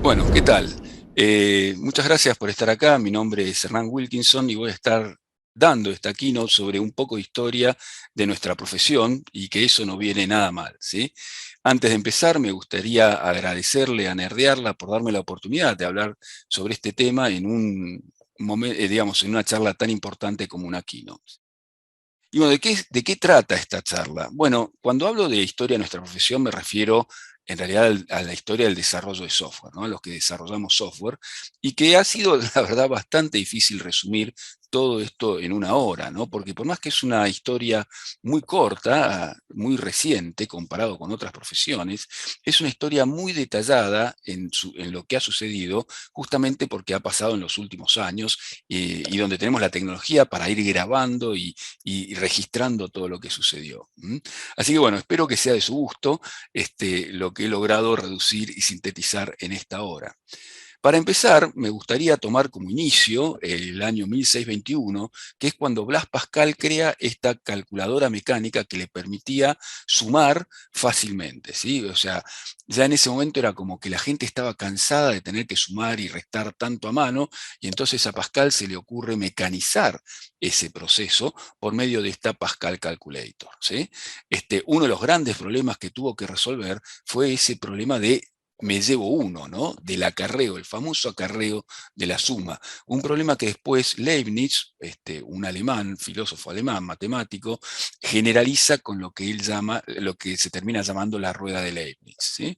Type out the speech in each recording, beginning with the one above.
Bueno, ¿qué tal? Muchas gracias por estar acá. Mi nombre es Hernán Wilkinson y voy a estar dando esta keynote sobre un poco de historia de nuestra profesión y que eso no viene nada mal, ¿sí? Antes de empezar, me gustaría agradecerle a Nerdearla por darme la oportunidad de hablar sobre este tema en un momento, digamos, en una charla tan importante como una keynote. Y bueno, ¿de qué trata esta charla? Bueno, cuando hablo de historia de nuestra profesión me refiero en realidad a la historia del desarrollo de software, ¿no? A los que desarrollamos software, y que ha sido, la verdad, bastante difícil resumir todo esto en una hora, ¿no? Porque por más que es una historia muy corta, muy reciente comparado con otras profesiones, es una historia muy detallada en lo que ha sucedido, justamente porque ha pasado en los últimos años y donde tenemos la tecnología para ir grabando y registrando todo lo que sucedió. Así que bueno, espero que sea de su gusto lo que he logrado reducir y sintetizar en esta hora. Para empezar, me gustaría tomar como inicio el año 1621, que es cuando Blas Pascal crea esta calculadora mecánica que le permitía sumar fácilmente, ¿sí? O sea, ya en ese momento era como que la gente estaba cansada de tener que sumar y restar tanto a mano, y entonces a Pascal se le ocurre mecanizar ese proceso por medio de esta Pascal Calculator, ¿sí? Uno de los grandes problemas que tuvo que resolver fue ese problema de me llevo uno, ¿no? Del acarreo, el famoso acarreo de la suma. Un problema que después Leibniz, un alemán, filósofo alemán, matemático, generaliza con lo que él llama, lo que se termina llamando la rueda de Leibniz, ¿sí?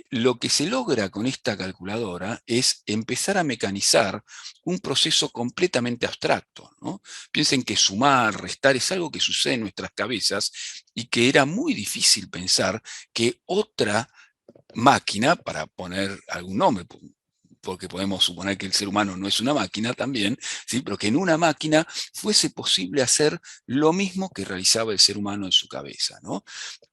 Lo que se logra con esta calculadora es empezar a mecanizar un proceso completamente abstracto, ¿no? Piensen que sumar, restar es algo que sucede en nuestras cabezas y que era muy difícil pensar que otra máquina, para poner algún nombre, porque podemos suponer que el ser humano no es una máquina también, ¿sí? Pero que en una máquina fuese posible hacer lo mismo que realizaba el ser humano en su cabeza, ¿no?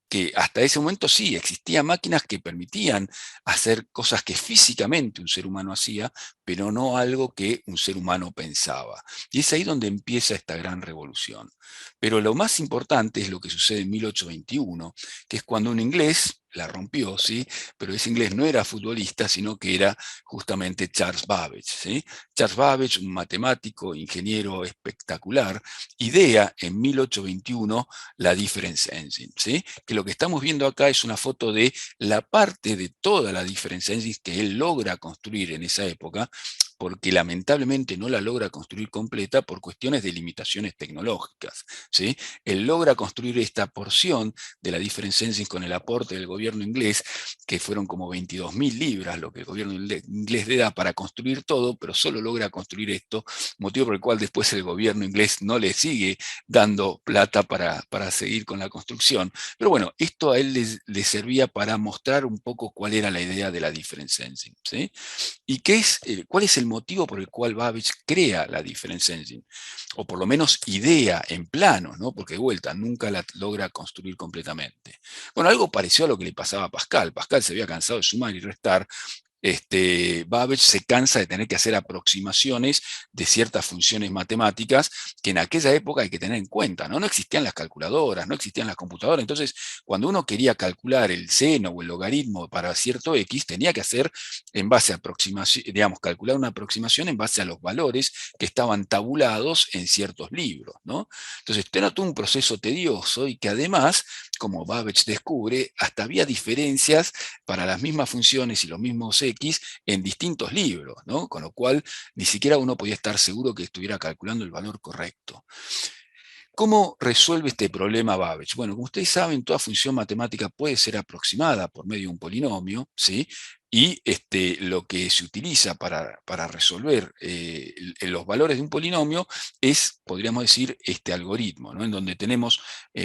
Que hasta ese momento sí, existían máquinas que permitían hacer cosas que físicamente un ser humano hacía, pero no algo que un ser humano pensaba. Y es ahí donde empieza esta gran revolución. Pero lo más importante es lo que sucede en 1821, que es cuando un inglés la rompió, ¿sí? Pero ese inglés no era futbolista, sino que era justamente Charles Babbage, ¿sí? Charles Babbage, un matemático, ingeniero espectacular, idea en 1821 la Difference Engine, ¿sí? Que lo que estamos viendo acá es una foto de la parte de toda la Difference Engine que él logra construir en esa época, porque lamentablemente no la logra construir completa por cuestiones de limitaciones tecnológicas, ¿sí? Él logra construir esta porción de la Difference Engine con el aporte del gobierno inglés, que fueron como 22.000 libras lo que el gobierno inglés le da para construir todo, pero solo logra construir esto, motivo por el cual después el gobierno inglés no le sigue dando plata para seguir con la construcción. Pero bueno, esto a él le servía para mostrar un poco cuál era la idea de la Difference Engine, ¿sí? ¿Y cuál es el motivo por el cual Babbage crea la Difference Engine? O por lo menos idea en plano, ¿no? Porque de vuelta, nunca la logra construir completamente. Bueno, algo pareció a lo que le pasaba a Pascal. Pascal se había cansado de sumar y restar, Babbage se cansa de tener que hacer aproximaciones de ciertas funciones matemáticas que en aquella época hay que tener en cuenta, ¿no? No existían las calculadoras, no existían las computadoras, entonces cuando uno quería calcular el seno o el logaritmo para cierto x, tenía que hacer en base a aproximación, digamos, calcular una aproximación en base a los valores que estaban tabulados en ciertos libros, ¿no? Entonces, te notó un proceso tedioso y que además, como Babbage descubre, hasta había diferencias para las mismas funciones y los mismos X en distintos libros, ¿no? Con lo cual ni siquiera uno podía estar seguro que estuviera calculando el valor correcto. ¿Cómo resuelve este problema Babbage? Bueno, como ustedes saben, toda función matemática puede ser aproximada por medio de un polinomio, ¿sí? Y lo que se utiliza para resolver los valores de un polinomio es, podríamos decir, este algoritmo, ¿no? En donde tenemos,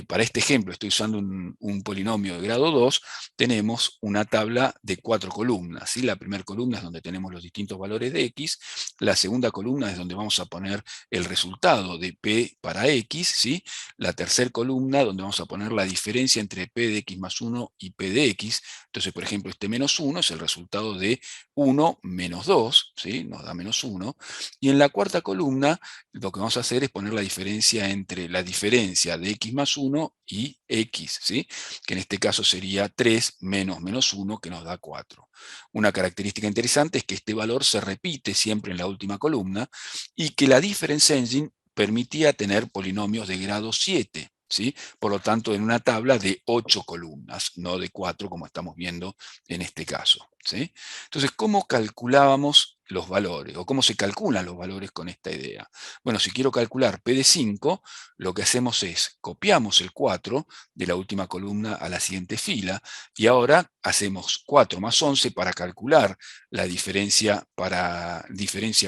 para este ejemplo, estoy usando un polinomio de grado 2, tenemos una tabla de 4 columnas, ¿sí? La primera columna es donde tenemos los distintos valores de x, la segunda columna es donde vamos a poner el resultado de P para X, ¿sí? La tercera columna donde vamos a poner la diferencia entre P de X más 1 y P de X. Entonces, por ejemplo, este menos 1 es el resultado resultado de 1 menos 2, ¿sí? Nos da menos 1. Y en la cuarta columna lo que vamos a hacer es poner la diferencia entre la diferencia de x más 1 y x, ¿sí? Que en este caso sería 3 menos menos 1, que nos da 4. Una característica interesante es que este valor se repite siempre en la última columna y que la difference engine permitía tener polinomios de grado 7, ¿sí? Por lo tanto, en una tabla de 8 columnas, no de 4 como estamos viendo en este caso, ¿sí? Entonces, ¿cómo calculábamos los valores? ¿O cómo se calculan los valores con esta idea? Bueno, si quiero calcular P de 5, lo que hacemos es copiamos el 4 de la última columna a la siguiente fila, y ahora hacemos 4 más 11 para calcular la diferencia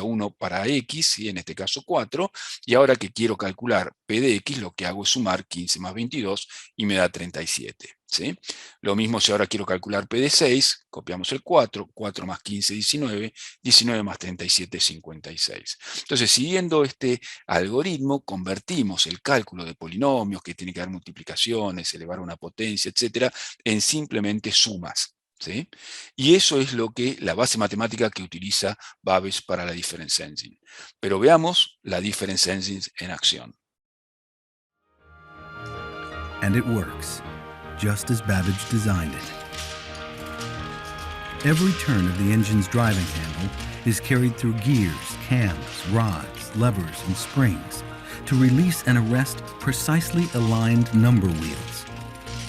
1 para x, ¿sí? En este caso 4, y ahora que quiero calcular P de x, lo que hago es sumar 15 más 22 y me da 37. ¿Sí? Lo mismo si ahora quiero calcular P de 6, copiamos el 4, 4 más 15, 19, 19 más 37, 56. Entonces, siguiendo este algoritmo, convertimos el cálculo de polinomios, que tiene que dar multiplicaciones, elevar a una potencia, etcétera, en simplemente sumas, ¿sí? Y eso es la base matemática que utiliza Babbage para la Difference Engine. Pero veamos la Difference Engine en acción. And it works, just as Babbage designed it. Every turn of the engine's driving handle is carried through gears, cams, rods, levers, and springs to release and arrest precisely aligned number wheels.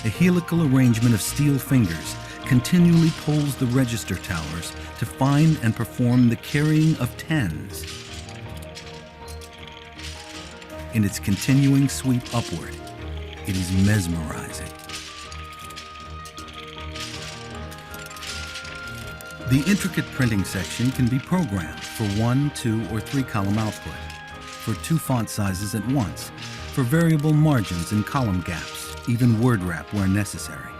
A helical arrangement of steel fingers continually pulls the register towers to find and perform the carrying of tens. In its continuing sweep upward, it is mesmerizing. The intricate printing section can be programmed for 1, 2, or 3 column output, for 2 font sizes at once, for variable margins and column gaps, even word wrap where necessary.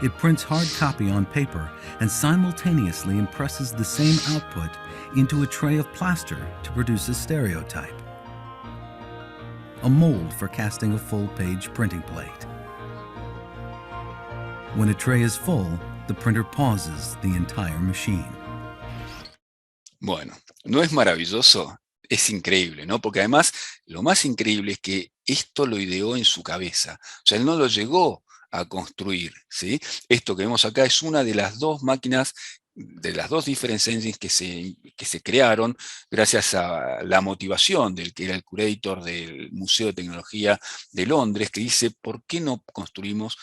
It prints hard copy on paper and simultaneously impresses the same output into a tray of plaster to produce a stereotype, a mold for casting a full-page printing plate. When a tray is full, the printer pauses the entire machine. Bueno, ¿no es maravilloso? Es increíble, ¿no? Porque además, lo más increíble es que esto lo ideó en su cabeza. O sea, él no lo llegó a construir, ¿sí? Esto que vemos acá es una de las dos máquinas, de las dos difference engines que se crearon gracias a la motivación del que era el curator del Museo de Tecnología de Londres, que dice, ¿por qué no construimos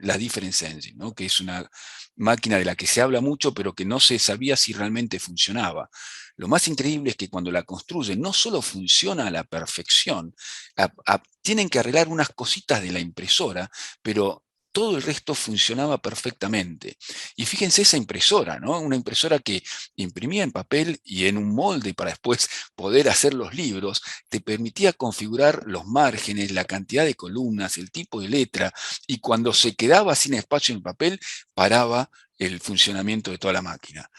la difference engine, ¿no? Que es una máquina de la que se habla mucho, pero que no se sabía si realmente funcionaba. Lo más increíble es que cuando la construyen, no solo funciona a la perfección, tienen que arreglar unas cositas de la impresora, pero todo el resto funcionaba perfectamente. Y fíjense esa impresora, ¿no? Una impresora que imprimía en papel y en un molde para después poder hacer los libros, te permitía configurar los márgenes, la cantidad de columnas, el tipo de letra, y cuando se quedaba sin espacio en el papel, paraba el funcionamiento de toda la máquina.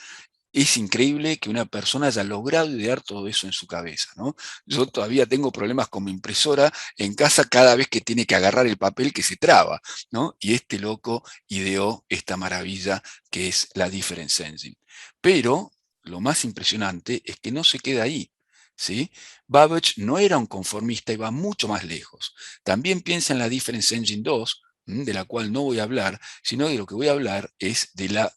Es increíble que una persona haya logrado idear todo eso en su cabeza, ¿no? Yo todavía tengo problemas con mi impresora en casa cada vez que tiene que agarrar el papel que se traba, ¿no? Y este loco ideó esta maravilla que es la Difference Engine. Pero lo más impresionante es que no se queda ahí, ¿sí? Babbage no era un conformista y va mucho más lejos. También piensa en la Difference Engine 2, de la cual no voy a hablar, sino de lo que voy a hablar es de la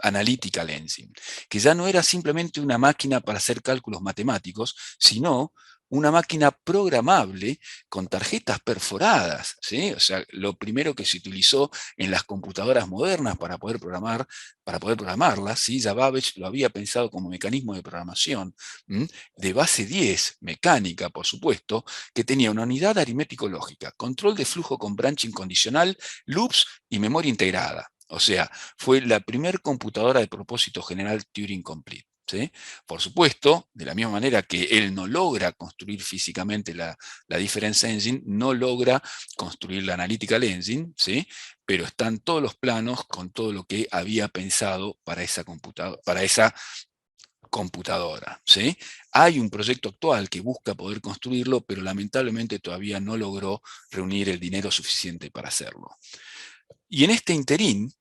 Analytical Engine, que ya no era simplemente una máquina para hacer cálculos matemáticos, sino una máquina programable con tarjetas perforadas, ¿sí? O sea, lo primero que se utilizó en las computadoras modernas para poder programarlas, ¿sí? Ya Babbage lo había pensado como mecanismo de programación, de base 10, mecánica, por supuesto, que tenía una unidad aritmético-lógica, control de flujo con branching condicional, loops y memoria integrada. O sea, fue la primer computadora de propósito general Turing Complete. ¿Sí? Por supuesto, de la misma manera que él no logra construir físicamente la Difference Engine, no logra construir la Analytical Engine, ¿sí? Pero están todos los planos con todo lo que había pensado para esa computadora. ¿Sí? Hay un proyecto actual que busca poder construirlo, pero lamentablemente todavía no logró reunir el dinero suficiente para hacerlo. Y en este interín,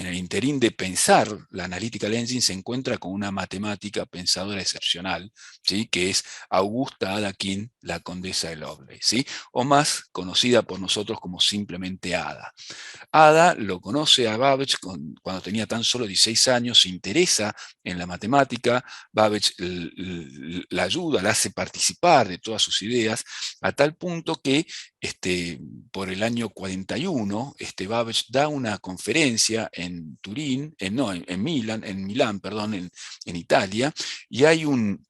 en el interín de pensar la Analytical Engine, se encuentra con una matemática pensadora excepcional, ¿sí? Que es Augusta Ada King, la condesa de Lovelace, ¿sí? O más conocida por nosotros como simplemente Ada. Ada lo conoce a Babbage cuando tenía tan solo 16 años, se interesa en la matemática, Babbage la ayuda, la hace participar de todas sus ideas, a tal punto que por el año 41, Babbage da una conferencia en Turín, no, en Milán, perdón, en Italia, y hay un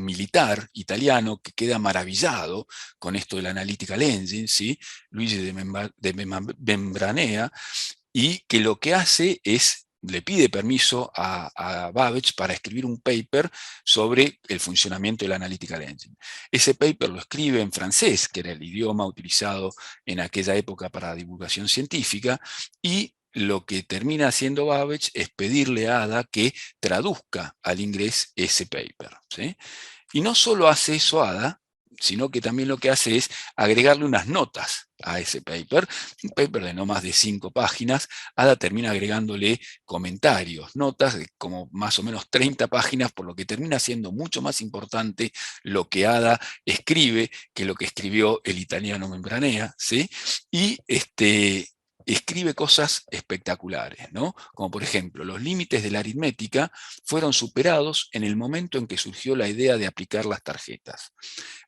militar italiano que queda maravillado con esto del Analytical Engine, ¿sí? Luigi Membranea, y que lo que hace es, le pide permiso a Babbage para escribir un paper sobre el funcionamiento del Analytical Engine. Ese paper lo escribe en francés, que era el idioma utilizado en aquella época para divulgación científica, y lo que termina haciendo Babbage es pedirle a Ada que traduzca al inglés ese paper, ¿sí? Y no solo hace eso Ada, sino que también lo que hace es agregarle unas notas a ese paper, un paper de no más de 5 páginas. Ada termina agregándole comentarios, notas de como más o menos 30 páginas, por lo que termina siendo mucho más importante lo que Ada escribe que lo que escribió el italiano Membranea, ¿sí? Y escribe cosas espectaculares, ¿no? Como por ejemplo, los límites de la aritmética fueron superados en el momento en que surgió la idea de aplicar las tarjetas.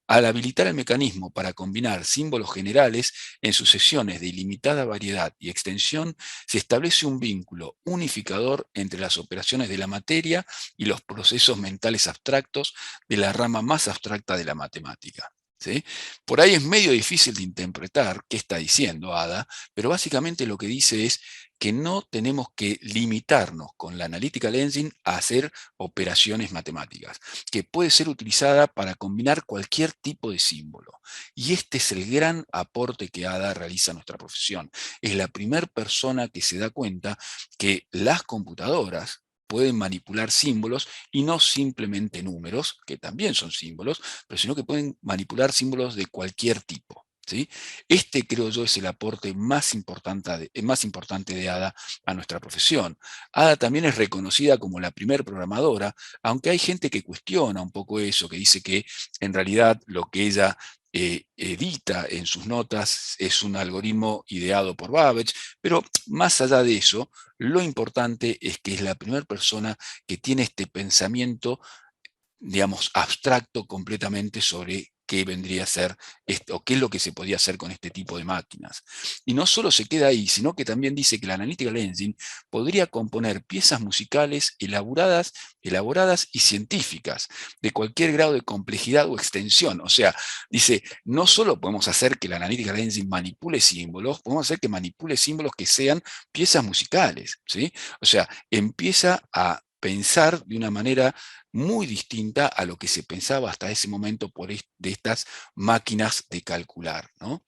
Al habilitar el mecanismo para combinar símbolos generales en sucesiones de ilimitada variedad y extensión, se establece un vínculo unificador entre las operaciones de la materia y los procesos mentales abstractos de la rama más abstracta de la matemática. ¿Sí? Por ahí es medio difícil de interpretar qué está diciendo Ada, pero básicamente lo que dice es que no tenemos que limitarnos con la Analytical Engine a hacer operaciones matemáticas, que puede ser utilizada para combinar cualquier tipo de símbolo. Y este es el gran aporte que Ada realiza a nuestra profesión. Es la primera persona que se da cuenta que las computadoras pueden manipular símbolos y no simplemente números, que también son símbolos, pero sino que pueden manipular símbolos de cualquier tipo. ¿Sí? Creo yo, es el aporte más importante de Ada a nuestra profesión. Ada también es reconocida como la primer programadora, aunque hay gente que cuestiona un poco eso, que dice que en realidad lo que ella edita en sus notas es un algoritmo ideado por Babbage, pero más allá de eso, lo importante es que es la primera persona que tiene este pensamiento, digamos, abstracto completamente sobre qué vendría a ser esto, o qué es lo que se podía hacer con este tipo de máquinas. Y no solo se queda ahí, sino que también dice que la Analytical Engine podría componer piezas musicales elaboradas y científicas, de cualquier grado de complejidad o extensión. O sea, dice, no solo podemos hacer que la Analytical Engine manipule símbolos, podemos hacer que manipule símbolos que sean piezas musicales, ¿sí? O sea, empieza a pensar de una manera muy distinta a lo que se pensaba hasta ese momento de estas máquinas de calcular, ¿no?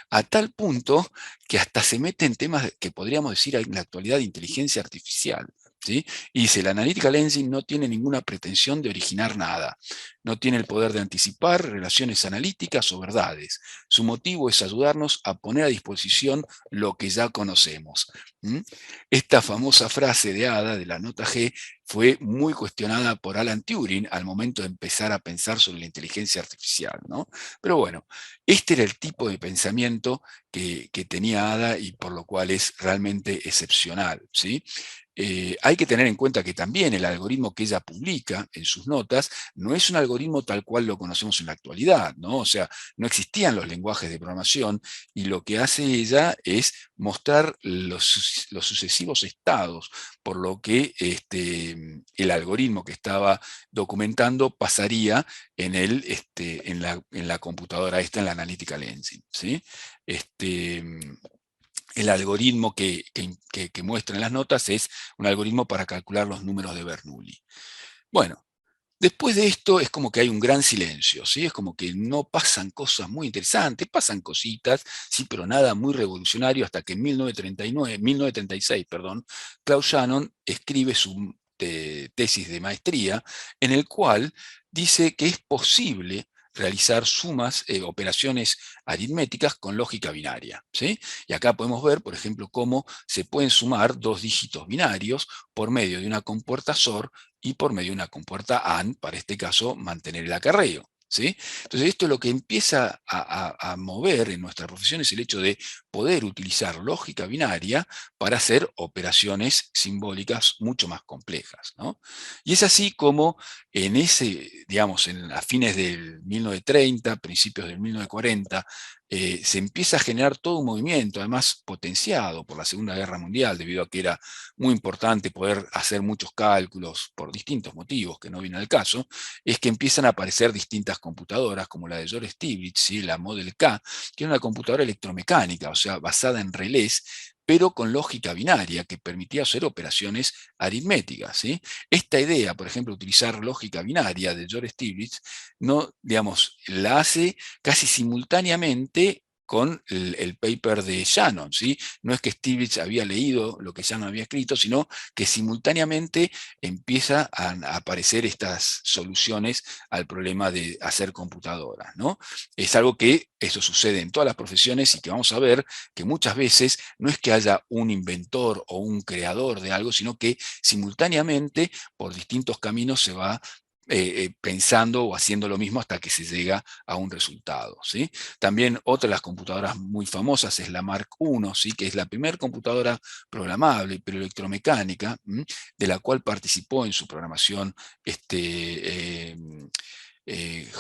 A tal punto que hasta se mete en temas que podríamos decir en la actualidad de inteligencia artificial. ¿Sí? Y dice, la Analytical Engine no tiene ninguna pretensión de originar nada, no tiene el poder de anticipar relaciones analíticas o verdades. Su motivo es ayudarnos a poner a disposición lo que ya conocemos. ¿Mm? Esta famosa frase de Ada, de la nota G, fue muy cuestionada por Alan Turing al momento de empezar a pensar sobre la inteligencia artificial, ¿no? Pero bueno, este era el tipo de pensamiento que tenía Ada y por lo cual es realmente excepcional, ¿sí? Hay que tener en cuenta que también el algoritmo que ella publica en sus notas no es un algoritmo tal cual lo conocemos en la actualidad, ¿no? O sea, no existían los lenguajes de programación y lo que hace ella es mostrar los sucesivos estados, por lo que el algoritmo que estaba documentando pasaría en la computadora esta, en la Analytical Engine, ¿sí? El algoritmo que muestra en las notas es un algoritmo para calcular los números de Bernoulli. Bueno, después de esto es como que hay un gran silencio, ¿sí? Es como que no pasan cosas muy interesantes, pasan cositas, sí, pero nada muy revolucionario, hasta que en 1936, perdón, Claude Shannon escribe su tesis de maestría, en el cual dice que es posible realizar sumas, operaciones aritméticas con lógica binaria, ¿sí? Y acá podemos ver, por ejemplo, cómo se pueden sumar dos dígitos binarios por medio de una compuerta XOR y por medio de una compuerta AND, para este caso mantener el acarreo, ¿sí? Entonces esto es lo que empieza a mover en nuestra profesión, es el hecho de poder utilizar lógica binaria para hacer operaciones simbólicas mucho más complejas, ¿no? Y es así como en ese, digamos, a fines del 1930, principios del 1940, se empieza a generar todo un movimiento, además potenciado por la Segunda Guerra Mundial, debido a que era muy importante poder hacer muchos cálculos por distintos motivos, que no viene al caso, es que empiezan a aparecer distintas computadoras, como la de George Stiglitz, ¿sí? La Model K, que era una computadora electromecánica, o sea, basada en relés, pero con lógica binaria, que permitía hacer operaciones aritméticas, ¿sí? Esta idea, por ejemplo, utilizar lógica binaria de George Stiglitz, no, digamos, la hace casi simultáneamente con el paper de Shannon, ¿sí? No es que Stiglitz había leído lo que Shannon había escrito, sino que simultáneamente empieza a aparecer estas soluciones al problema de hacer computadoras, ¿no? Es algo que eso sucede en todas las profesiones y que vamos a ver que muchas veces no es que haya un inventor o un creador de algo, sino que simultáneamente por distintos caminos se va pensando o haciendo lo mismo hasta que se llega a un resultado, ¿sí? También otra de las computadoras muy famosas es la Mark I, ¿sí? Que es la primera computadora programable, pero electromecánica, de la cual participó en su programación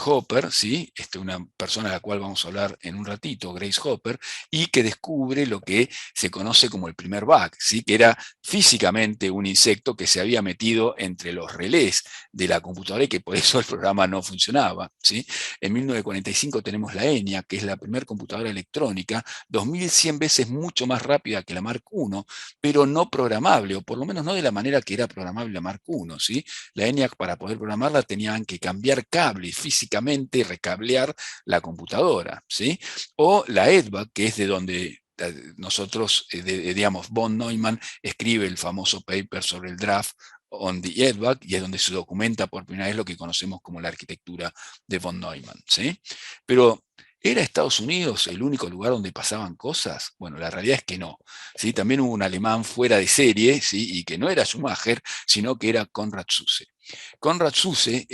Hopper, ¿sí? Una persona a la cual vamos a hablar en un ratito, Grace Hopper, y que descubre lo que se conoce como el primer bug, ¿sí? Que era físicamente un insecto que se había metido entre los relés de la computadora y que por eso el programa no funcionaba, ¿sí? En 1945 tenemos la ENIAC, que es la primera computadora electrónica, 2100 veces mucho más rápida que la Mark I, pero no programable, o por lo menos no de la manera que era programable la Mark I, ¿sí? La ENIAC, para poder programarla, tenían que cambiar cables físicamente y recablear la computadora, ¿sí? O la EDVAC, que es de donde nosotros, digamos, von Neumann escribe el famoso paper sobre el draft on the EDVAC, y es donde se documenta por primera vez lo que conocemos como la arquitectura de von Neumann, ¿sí? Pero ¿era Estados Unidos el único lugar donde pasaban cosas? Bueno, la realidad es que no, ¿sí? También hubo un alemán fuera de serie, ¿sí? Y que no era Schumacher, sino que era Konrad Zuse. Konrad Zuse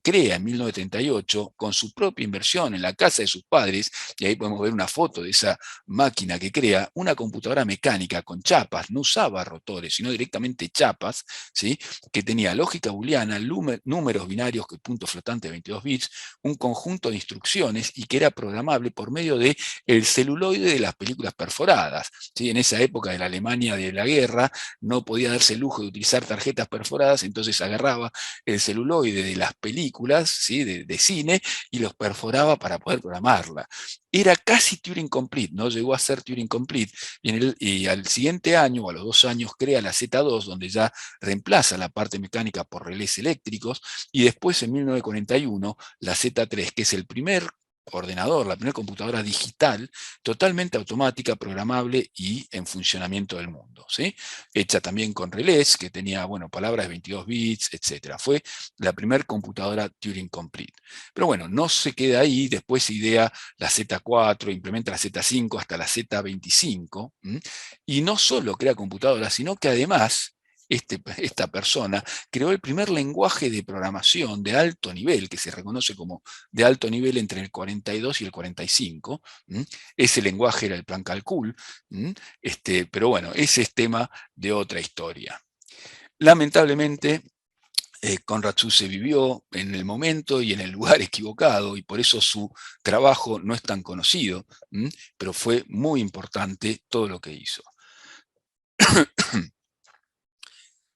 crea en 1938, con su propia inversión en la casa de sus padres, y ahí podemos ver una foto de esa máquina que crea, una computadora mecánica con chapas, no usaba rotores, sino directamente chapas, ¿sí? Que tenía lógica booleana, números binarios, punto flotante de 22 bits, un conjunto de instrucciones, y que era programable por medio de el celuloide de las películas perforadas, ¿sí? En esa época de la Alemania de la guerra no podía darse el lujo de utilizar tarjetas perforadas, entonces agarraba el celuloide de las películas, ¿sí? de cine, y los perforaba para poder programarla. Era casi Turing Complete, no llegó a ser Turing Complete, y al siguiente año, o a los 2 años, crea la Z2, donde ya reemplaza la parte mecánica por relés eléctricos, y después en 1941 la Z3, que es el primer ordenador, la primera computadora digital, totalmente automática, programable y en funcionamiento del mundo, ¿sí? Hecha también con relés, que tenía, bueno, palabras de 22 bits, etc. Fue la primera computadora Turing Complete. Pero bueno, no se queda ahí, después idea la Z4, implementa la Z5 hasta la Z25, y no solo crea computadoras, sino que además esta persona creó el primer lenguaje de programación de alto nivel, que se reconoce como de alto nivel entre el 42 y el 45. Ese lenguaje era el plan calcul, pero bueno, ese es tema de otra historia. Lamentablemente, Konrad Zuse vivió en el momento y en el lugar equivocado, y por eso su trabajo no es tan conocido, pero fue muy importante todo lo que hizo.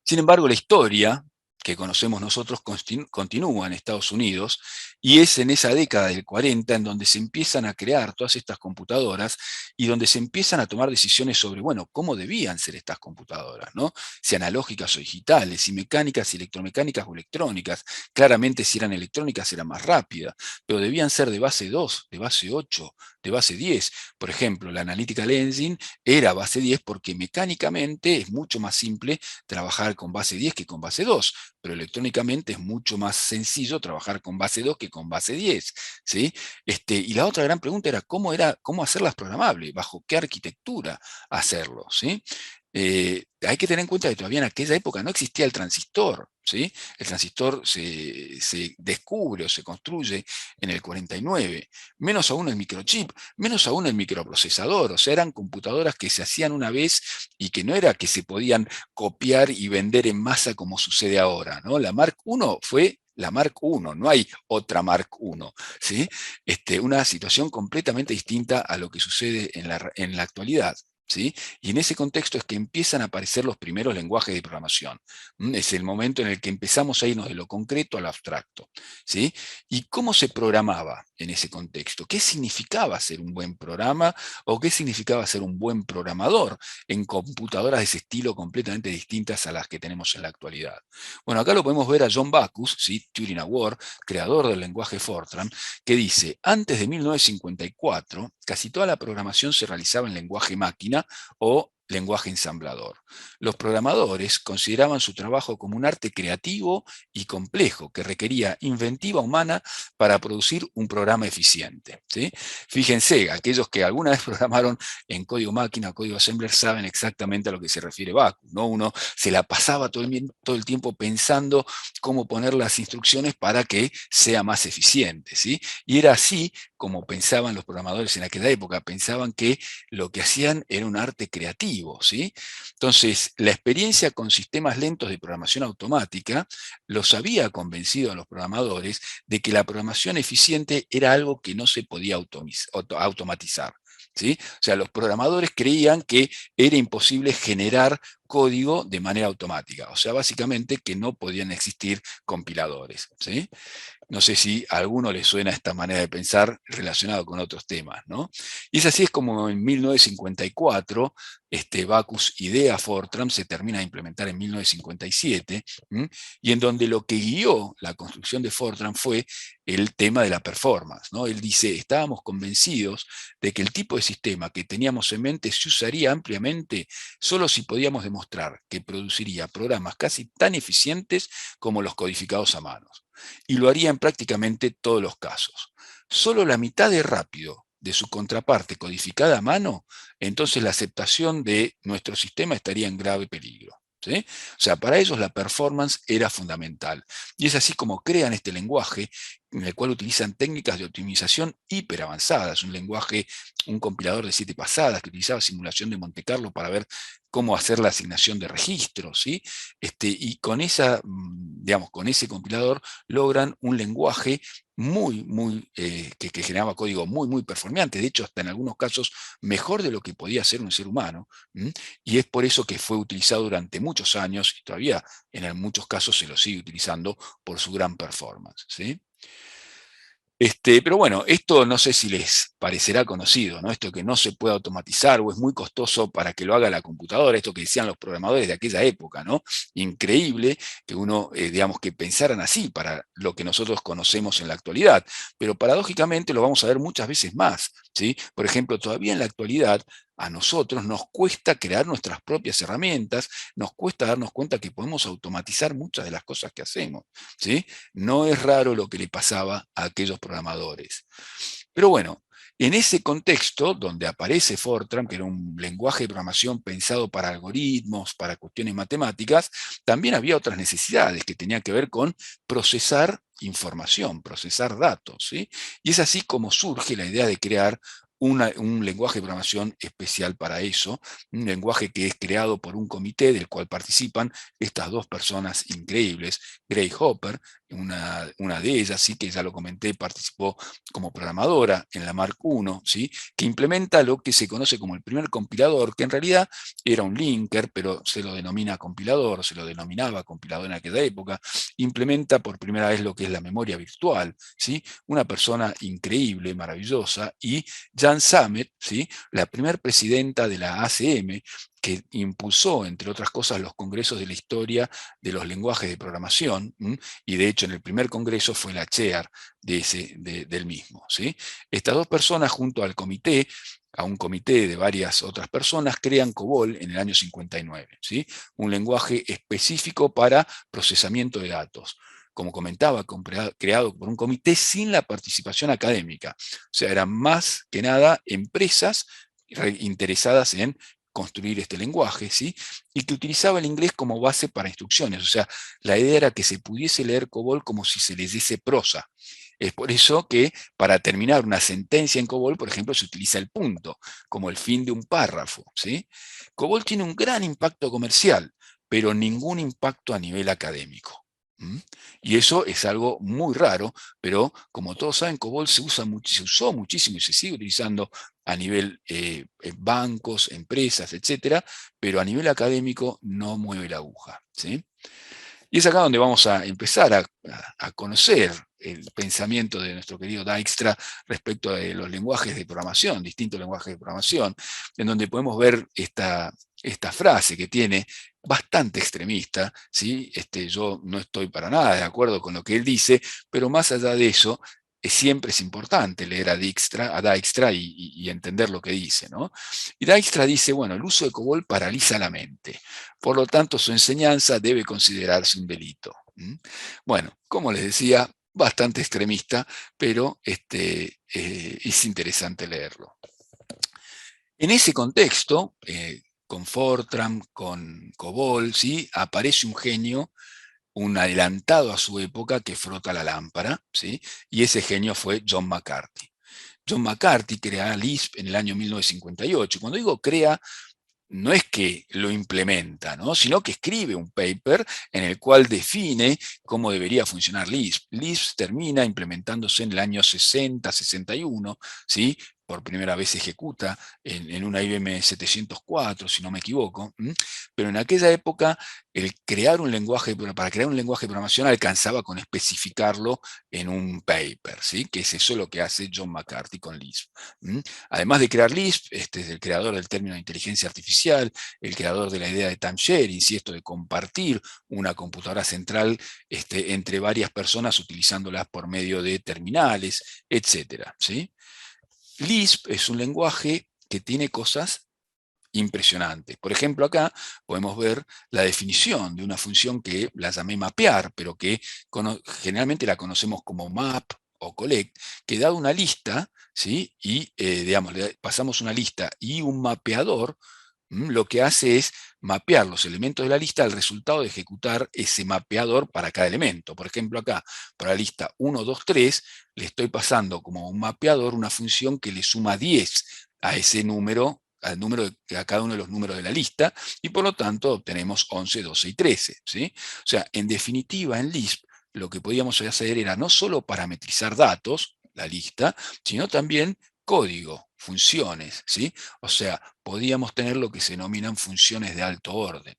Sin embargo, la historia que conocemos nosotros continúa en Estados Unidos, y es en esa década del 40 en donde se empiezan a crear todas estas computadoras y donde se empiezan a tomar decisiones sobre, bueno, cómo debían ser estas computadoras, ¿no? Si analógicas o digitales, si mecánicas, si electromecánicas o electrónicas. Claramente, si eran electrónicas eran más rápidas, pero debían ser de base 2, de base 8, de base 10. Por ejemplo, la Analytical Engine era base 10 porque mecánicamente es mucho más simple trabajar con base 10 que con base 2. pero electrónicamente es mucho más sencillo trabajar con base 2 que con base 10, ¿sí? Y la otra gran pregunta era cómo hacerlas programables, bajo qué arquitectura hacerlo, ¿sí? Hay que tener en cuenta que todavía en aquella época no existía el transistor, ¿sí? El transistor se descubre o se construye en el 49, menos aún el microchip, menos aún el microprocesador, o sea, eran computadoras que se hacían una vez y que no era que se podían copiar y vender en masa como sucede ahora, ¿no? La Mark I fue la Mark I, no hay otra Mark I, ¿sí? Una situación completamente distinta a lo que sucede en la actualidad. ¿Sí? Y en ese contexto es que empiezan a aparecer los primeros lenguajes de programación. Es el momento en el que empezamos a irnos de lo concreto a lo abstracto. ¿Sí? ¿Y cómo se programaba en ese contexto? ¿Qué significaba ser un buen programa o qué significaba ser un buen programador en computadoras de ese estilo completamente distintas a las que tenemos en la actualidad? Bueno, acá lo podemos ver a John Backus, ¿sí? Turing Award, creador del lenguaje Fortran, que dice, antes de 1954, casi toda la programación se realizaba en lenguaje máquina o lenguaje ensamblador. Los programadores consideraban su trabajo como un arte creativo y complejo que requería inventiva humana para producir un programa eficiente. ¿Sí? Fíjense, aquellos que alguna vez programaron en código máquina, código assembler, saben exactamente a lo que se refiere Backus, ¿no? Uno se la pasaba todo el tiempo pensando cómo poner las instrucciones para que sea más eficiente. ¿Sí? Y era así como pensaban los programadores en aquella época, pensaban que lo que hacían era un arte creativo, ¿sí? Entonces, la experiencia con sistemas lentos de programación automática los había convencido a los programadores de que la programación eficiente era algo que no se podía automatizar. ¿Sí? O sea, los programadores creían que era imposible generar código de manera automática, o sea, básicamente que no podían existir compiladores. ¿Sí? No sé si a alguno le suena esta manera de pensar relacionado con otros temas, ¿no? Y es así es como en 1954, Backus idea Fortran, se termina de implementar en 1957, y en donde lo que guió la construcción de Fortran fue el tema de la performance, ¿no? Él dice, estábamos convencidos de que el tipo de sistema que teníamos en mente se usaría ampliamente solo si podíamos demostrar que produciría programas casi tan eficientes como los codificados a mano, y lo haría en prácticamente todos los casos. Solo la mitad de rápido de su contraparte codificada a mano, entonces la aceptación de nuestro sistema estaría en grave peligro. ¿Sí? O sea, para ellos la performance era fundamental. Y es así como crean este lenguaje en el cual utilizan técnicas de optimización hiper avanzadas, un lenguaje, un compilador de 7 pasadas que utilizaba simulación de Monte Carlo para ver cómo hacer la asignación de registros, ¿sí? Y con digamos, con ese compilador logran un lenguaje que generaba código muy performante, de hecho hasta en algunos casos mejor de lo que podía hacer un ser humano, y es por eso que fue utilizado durante muchos años y todavía en muchos casos se lo sigue utilizando por su gran performance. ¿Sí? Pero bueno, esto no sé si les parecerá conocido, ¿no? Esto que no se puede automatizar o es muy costoso para que lo haga la computadora, esto que decían los programadores de aquella época, ¿no? Increíble que uno, digamos, que pensaran así para lo que nosotros conocemos en la actualidad, pero paradójicamente lo vamos a ver muchas veces más, ¿sí? Por ejemplo, todavía en la actualidad a nosotros nos cuesta crear nuestras propias herramientas, nos cuesta darnos cuenta que podemos automatizar muchas de las cosas que hacemos, ¿sí? No es raro lo que le pasaba a aquellos programadores. Pero bueno, en ese contexto, donde aparece Fortran, que era un lenguaje de programación pensado para algoritmos, para cuestiones matemáticas, también había otras necesidades que tenían que ver con procesar información, procesar datos. ¿Sí? Y es así como surge la idea de crear un lenguaje de programación especial para eso, un lenguaje que es creado por un comité del cual participan estas dos personas increíbles, Grace Hopper, una de ellas, sí, que ya lo comenté, participó como programadora en la Mark I, ¿sí? Que implementa lo que se conoce como el primer compilador, que en realidad era un linker, pero se lo denomina compilador, se lo denominaba compilador en aquella época, implementa por primera vez lo que es la memoria virtual, ¿sí? Una persona increíble, maravillosa, y Jan Samet, ¿sí? La primera presidenta de la ACM, que impulsó, entre otras cosas, los congresos de la historia de los lenguajes de programación, y de hecho en el primer congreso fue la chair del mismo. ¿Sí? Estas dos personas junto al comité a un comité de varias otras personas, crean COBOL en el año 59, ¿sí? Un lenguaje específico para procesamiento de datos. Como comentaba, creado por un comité sin la participación académica. O sea, eran más que nada empresas interesadas en construir este lenguaje, ¿sí? Y que utilizaba el inglés como base para instrucciones. O sea, la idea era que se pudiese leer COBOL como si se leyese prosa. Es por eso que para terminar una sentencia en COBOL, por ejemplo, se utiliza el punto, como el fin de un párrafo, ¿sí? COBOL tiene un gran impacto comercial, pero ningún impacto a nivel académico. Y eso es algo muy raro, pero como todos saben, COBOL se usó muchísimo y se sigue utilizando a nivel bancos, empresas, etcétera, pero a nivel académico no mueve la aguja, ¿sí? Y es acá donde vamos a empezar a conocer el pensamiento de nuestro querido Dijkstra respecto de los lenguajes de programación, distintos lenguajes de programación, en donde podemos ver esta frase que tiene bastante extremista, ¿sí? Yo no estoy para nada de acuerdo con lo que él dice, pero más allá de eso, siempre es importante leer a Dijkstra y entender lo que dice, ¿no? Y Dijkstra dice, bueno, el uso de COBOL paraliza la mente. Por lo tanto, su enseñanza debe considerarse un delito. Bueno, como les decía, bastante extremista, pero es interesante leerlo. En ese contexto, con Fortran, con COBOL, ¿sí? Aparece un genio, un adelantado a su época que frota la lámpara, ¿sí? Y ese genio fue John McCarthy. John McCarthy crea Lisp en el año 1958. Cuando digo crea, no es que lo implementa, ¿no? Sino que escribe un paper en el cual define cómo debería funcionar Lisp. Lisp termina implementándose en el año 60, 61, ¿sí? Por primera vez se ejecuta en una IBM 704, si no me equivoco, pero en aquella época el crear un lenguaje, para crear un lenguaje de programación alcanzaba con especificarlo en un paper, ¿sí? Que es eso lo que hace John McCarthy con Lisp. Además de crear Lisp, este es el creador del término de inteligencia artificial, el creador de la idea de time sharing, esto de compartir una computadora central entre varias personas utilizándolas por medio de terminales, etcétera, ¿sí? Lisp es un lenguaje que tiene cosas impresionantes. Por ejemplo, acá podemos ver la definición de una función que la llamé mapear, pero que generalmente la conocemos como map o collect, que da una lista, ¿sí? Y digamos, le pasamos una lista y un mapeador, lo que hace es mapear los elementos de la lista al resultado de ejecutar ese mapeador para cada elemento. Por ejemplo, acá, para la lista 1, 2, 3, le estoy pasando como un mapeador una función que le suma 10 a ese número, a cada uno de los números de la lista, y por lo tanto obtenemos 11, 12 y 13. ¿Sí? O sea, en definitiva, en Lisp, lo que podíamos hacer era no solo parametrizar datos, la lista, sino también código, funciones, ¿sí? O sea, podíamos tener lo que se denominan funciones de alto orden.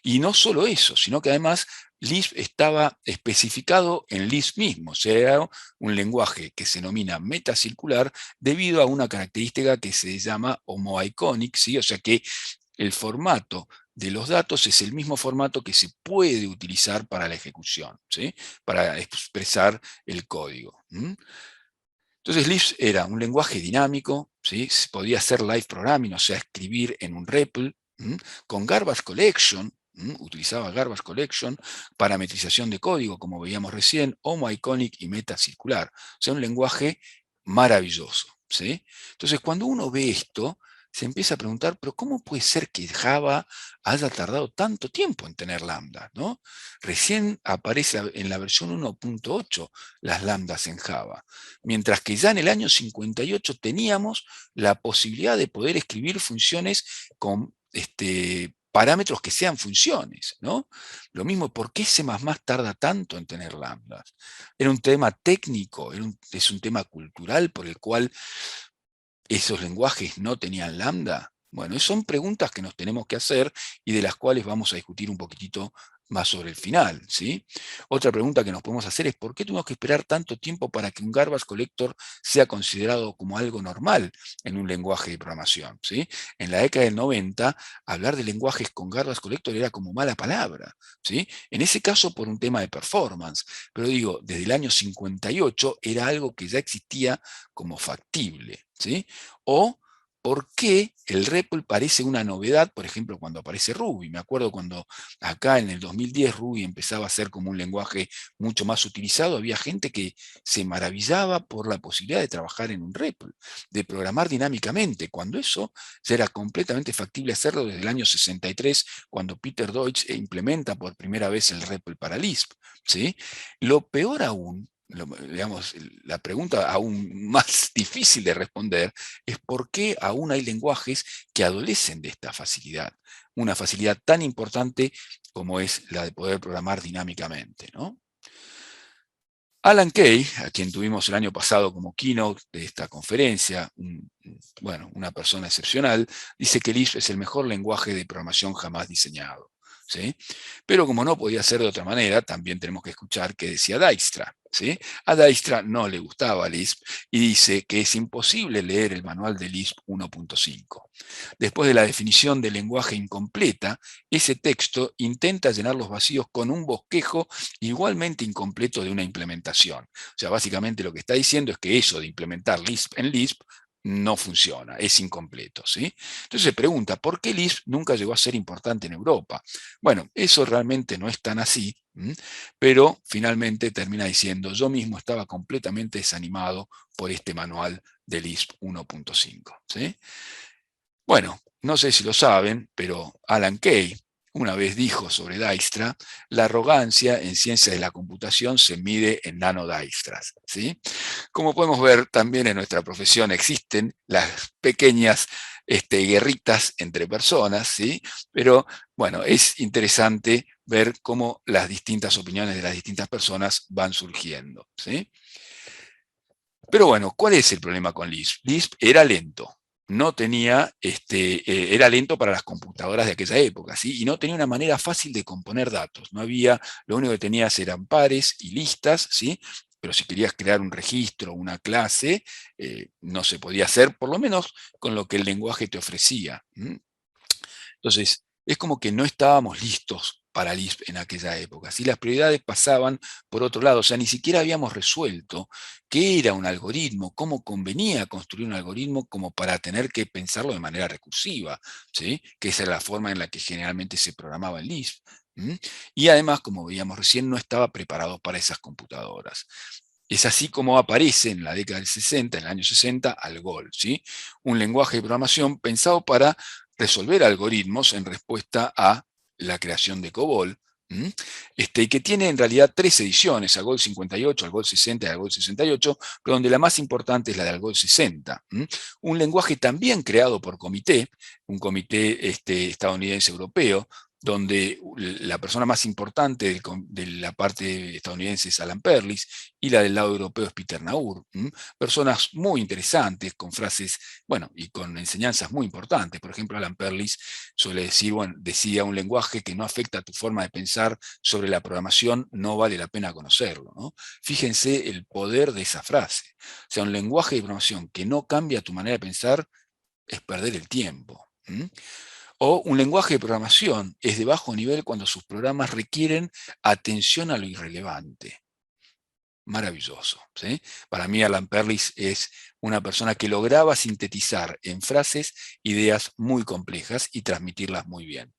Y no solo eso, sino que además Lisp estaba especificado en Lisp mismo, o sea, era un lenguaje que se denomina metacircular debido a una característica que se llama homoiconic, ¿sí? O sea que el formato de los datos es el mismo formato que se puede utilizar para la ejecución, ¿sí? Para expresar el código. Entonces Lisp era un lenguaje dinámico, ¿sí? Podía hacer live programming, o sea, escribir en un REPL, con garbage collection, utilizaba garbage collection, parametrización de código, como veíamos recién, homoiconic y metacircular. O sea, un lenguaje maravilloso, ¿sí? Entonces, cuando uno ve esto, se empieza a preguntar, pero ¿cómo puede ser que Java haya tardado tanto tiempo en tener lambda, ¿no? Recién aparece en la versión 1.8 las lambdas en Java, mientras que ya en el año 58 teníamos la posibilidad de poder escribir funciones con parámetros que sean funciones, ¿no? Lo mismo, ¿por qué C++ tarda tanto en tener lambdas? Era un tema técnico, es un tema cultural por el cual esos lenguajes no tenían lambda. Bueno, son preguntas que nos tenemos que hacer y de las cuales vamos a discutir un poquitito más sobre el final, ¿sí? Otra pregunta que nos podemos hacer es ¿por qué tuvimos que esperar tanto tiempo para que un garbage collector sea considerado como algo normal en un lenguaje de programación, ¿sí? En la década del 90, hablar de lenguajes con garbage collector era como mala palabra, ¿sí? En ese caso por un tema de performance, pero digo, desde el año 58 era algo que ya existía como factible, ¿sí? O ¿por qué el REPL parece una novedad, por ejemplo, cuando aparece Ruby? Me acuerdo cuando acá en el 2010 Ruby empezaba a ser como un lenguaje mucho más utilizado, había gente que se maravillaba por la posibilidad de trabajar en un REPL, de programar dinámicamente, cuando eso ya era completamente factible hacerlo desde el año 63, cuando Peter Deutsch implementa por primera vez el REPL para Lisp, ¿sí? Lo peor aún, digamos, la pregunta aún más difícil de responder es por qué aún hay lenguajes que adolecen de esta facilidad, una facilidad tan importante como es la de poder programar dinámicamente, ¿no? Alan Kay, a quien tuvimos el año pasado como keynote de esta conferencia, bueno, una persona excepcional, dice que Lisp es el mejor lenguaje de programación jamás diseñado, ¿sí? Pero como no podía ser de otra manera, también tenemos que escuchar qué decía Dijkstra, ¿sí? A Dijkstra no le gustaba Lisp y dice que es imposible leer el manual de Lisp 1.5. Después de la definición de lenguaje incompleta, ese texto intenta llenar los vacíos con un bosquejo igualmente incompleto de una implementación. O sea, básicamente lo que está diciendo es que eso de implementar Lisp en Lisp no funciona, es incompleto, ¿sí? Entonces se pregunta, ¿por qué Lisp nunca llegó a ser importante en Europa? Bueno, eso realmente no es tan así, pero finalmente termina diciendo, yo mismo estaba completamente desanimado por este manual de Lisp 1.5, ¿sí? Bueno, no sé si lo saben, pero Alan Kay una vez dijo sobre Dijkstra, la arrogancia en ciencia de la computación se mide en nanodijkstras, ¿sí? Como podemos ver, también en nuestra profesión existen las pequeñas guerritas entre personas, ¿sí? Pero bueno, es interesante ver cómo las distintas opiniones de las distintas personas van surgiendo, ¿sí? Pero bueno, ¿cuál es el problema con Lisp? Lisp era lento, no tenía, era lento para las computadoras de aquella época, ¿sí? Y no tenía una manera fácil de componer datos. No había, lo único que tenías eran pares y listas, ¿sí? Pero si querías crear un registro, una clase, no se podía hacer, por lo menos con lo que el lenguaje te ofrecía. Entonces, es como que no estábamos listos para Lisp en aquella época. ¿Sí? Las prioridades pasaban por otro lado, o sea, ni siquiera habíamos resuelto qué era un algoritmo, cómo convenía construir un algoritmo como para tener que pensarlo de manera recursiva, ¿sí? Que esa era la forma en la que generalmente se programaba en Lisp. Y además, como veíamos recién, no estaba preparado para esas computadoras. Es así como aparece en la década del 60, en el año 60, Algol, ¿sí? Un lenguaje de programación pensado para resolver algoritmos en respuesta a la creación de COBOL, y que tiene en realidad tres ediciones, Algol 58, Algol 60 y Algol 68, pero donde la más importante es la de Algol 60. Un lenguaje también creado por comité, un comité estadounidense europeo, donde la persona más importante de la parte estadounidense es Alan Perlis y la del lado europeo es Peter Naur. Personas muy interesantes, con frases, bueno, y con enseñanzas muy importantes. Por ejemplo, Alan Perlis suele decir, bueno, decía un lenguaje que no afecta a tu forma de pensar sobre la programación, no vale la pena conocerlo, ¿no? Fíjense el poder de esa frase. O sea, un lenguaje de programación que no cambia tu manera de pensar es perder el tiempo. O un lenguaje de programación es de bajo nivel cuando sus programas requieren atención a lo irrelevante. Maravilloso, ¿sí? Para mí Alan Perlis es una persona que lograba sintetizar en frases ideas muy complejas y transmitirlas muy bien.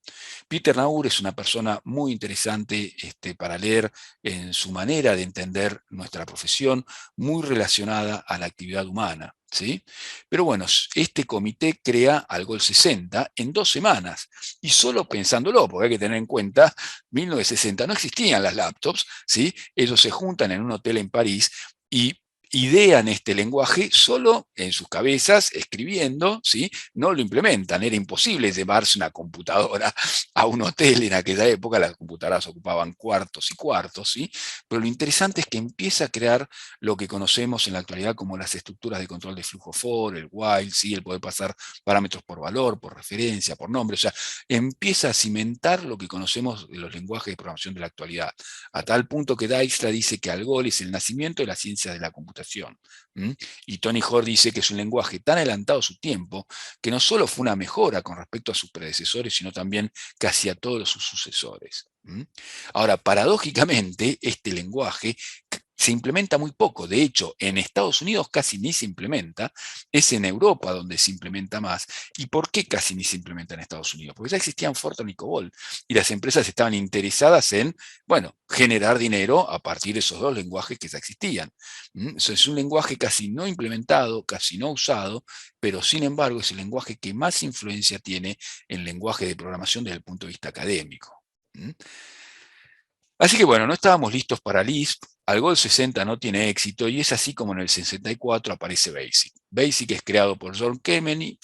Peter Naur es una persona muy interesante para leer en su manera de entender nuestra profesión, muy relacionada a la actividad humana, ¿sí? Pero bueno, este comité crea Algol 60 en 2 semanas, y solo pensándolo, porque hay que tener en cuenta, 1960 no existían las laptops, ¿sí? Ellos se juntan en un hotel en París y idean este lenguaje solo en sus cabezas, escribiendo, ¿sí? No lo implementan, era imposible llevarse una computadora a un hotel en aquella época, las computadoras ocupaban cuartos y cuartos, ¿sí? Pero lo interesante es que empieza a crear lo que conocemos en la actualidad como las estructuras de control de flujo for, el while, ¿sí? El poder pasar parámetros por valor, por referencia, por nombre, o sea, empieza a cimentar lo que conocemos de los lenguajes de programación de la actualidad, a tal punto que Dijkstra dice que Algol es el nacimiento de la ciencia de la computación. Y Tony Hoare dice que es un lenguaje tan adelantado a su tiempo que no solo fue una mejora con respecto a sus predecesores, sino también casi a todos sus sucesores. Ahora, paradójicamente, este lenguaje se implementa muy poco. De hecho, en Estados Unidos casi ni se implementa, es en Europa donde se implementa más. ¿Y por qué casi ni se implementa en Estados Unidos? Porque ya existían Fortran y COBOL y las empresas estaban interesadas en, bueno, generar dinero a partir de esos dos lenguajes que ya existían. Eso es un lenguaje casi no implementado, casi no usado, pero sin embargo es el lenguaje que más influencia tiene en el lenguaje de programación desde el punto de vista académico. Así que bueno, no estábamos listos para Lisp, Algol 60 no tiene éxito y es así como en el 64 aparece BASIC. BASIC es creado por John Kemeny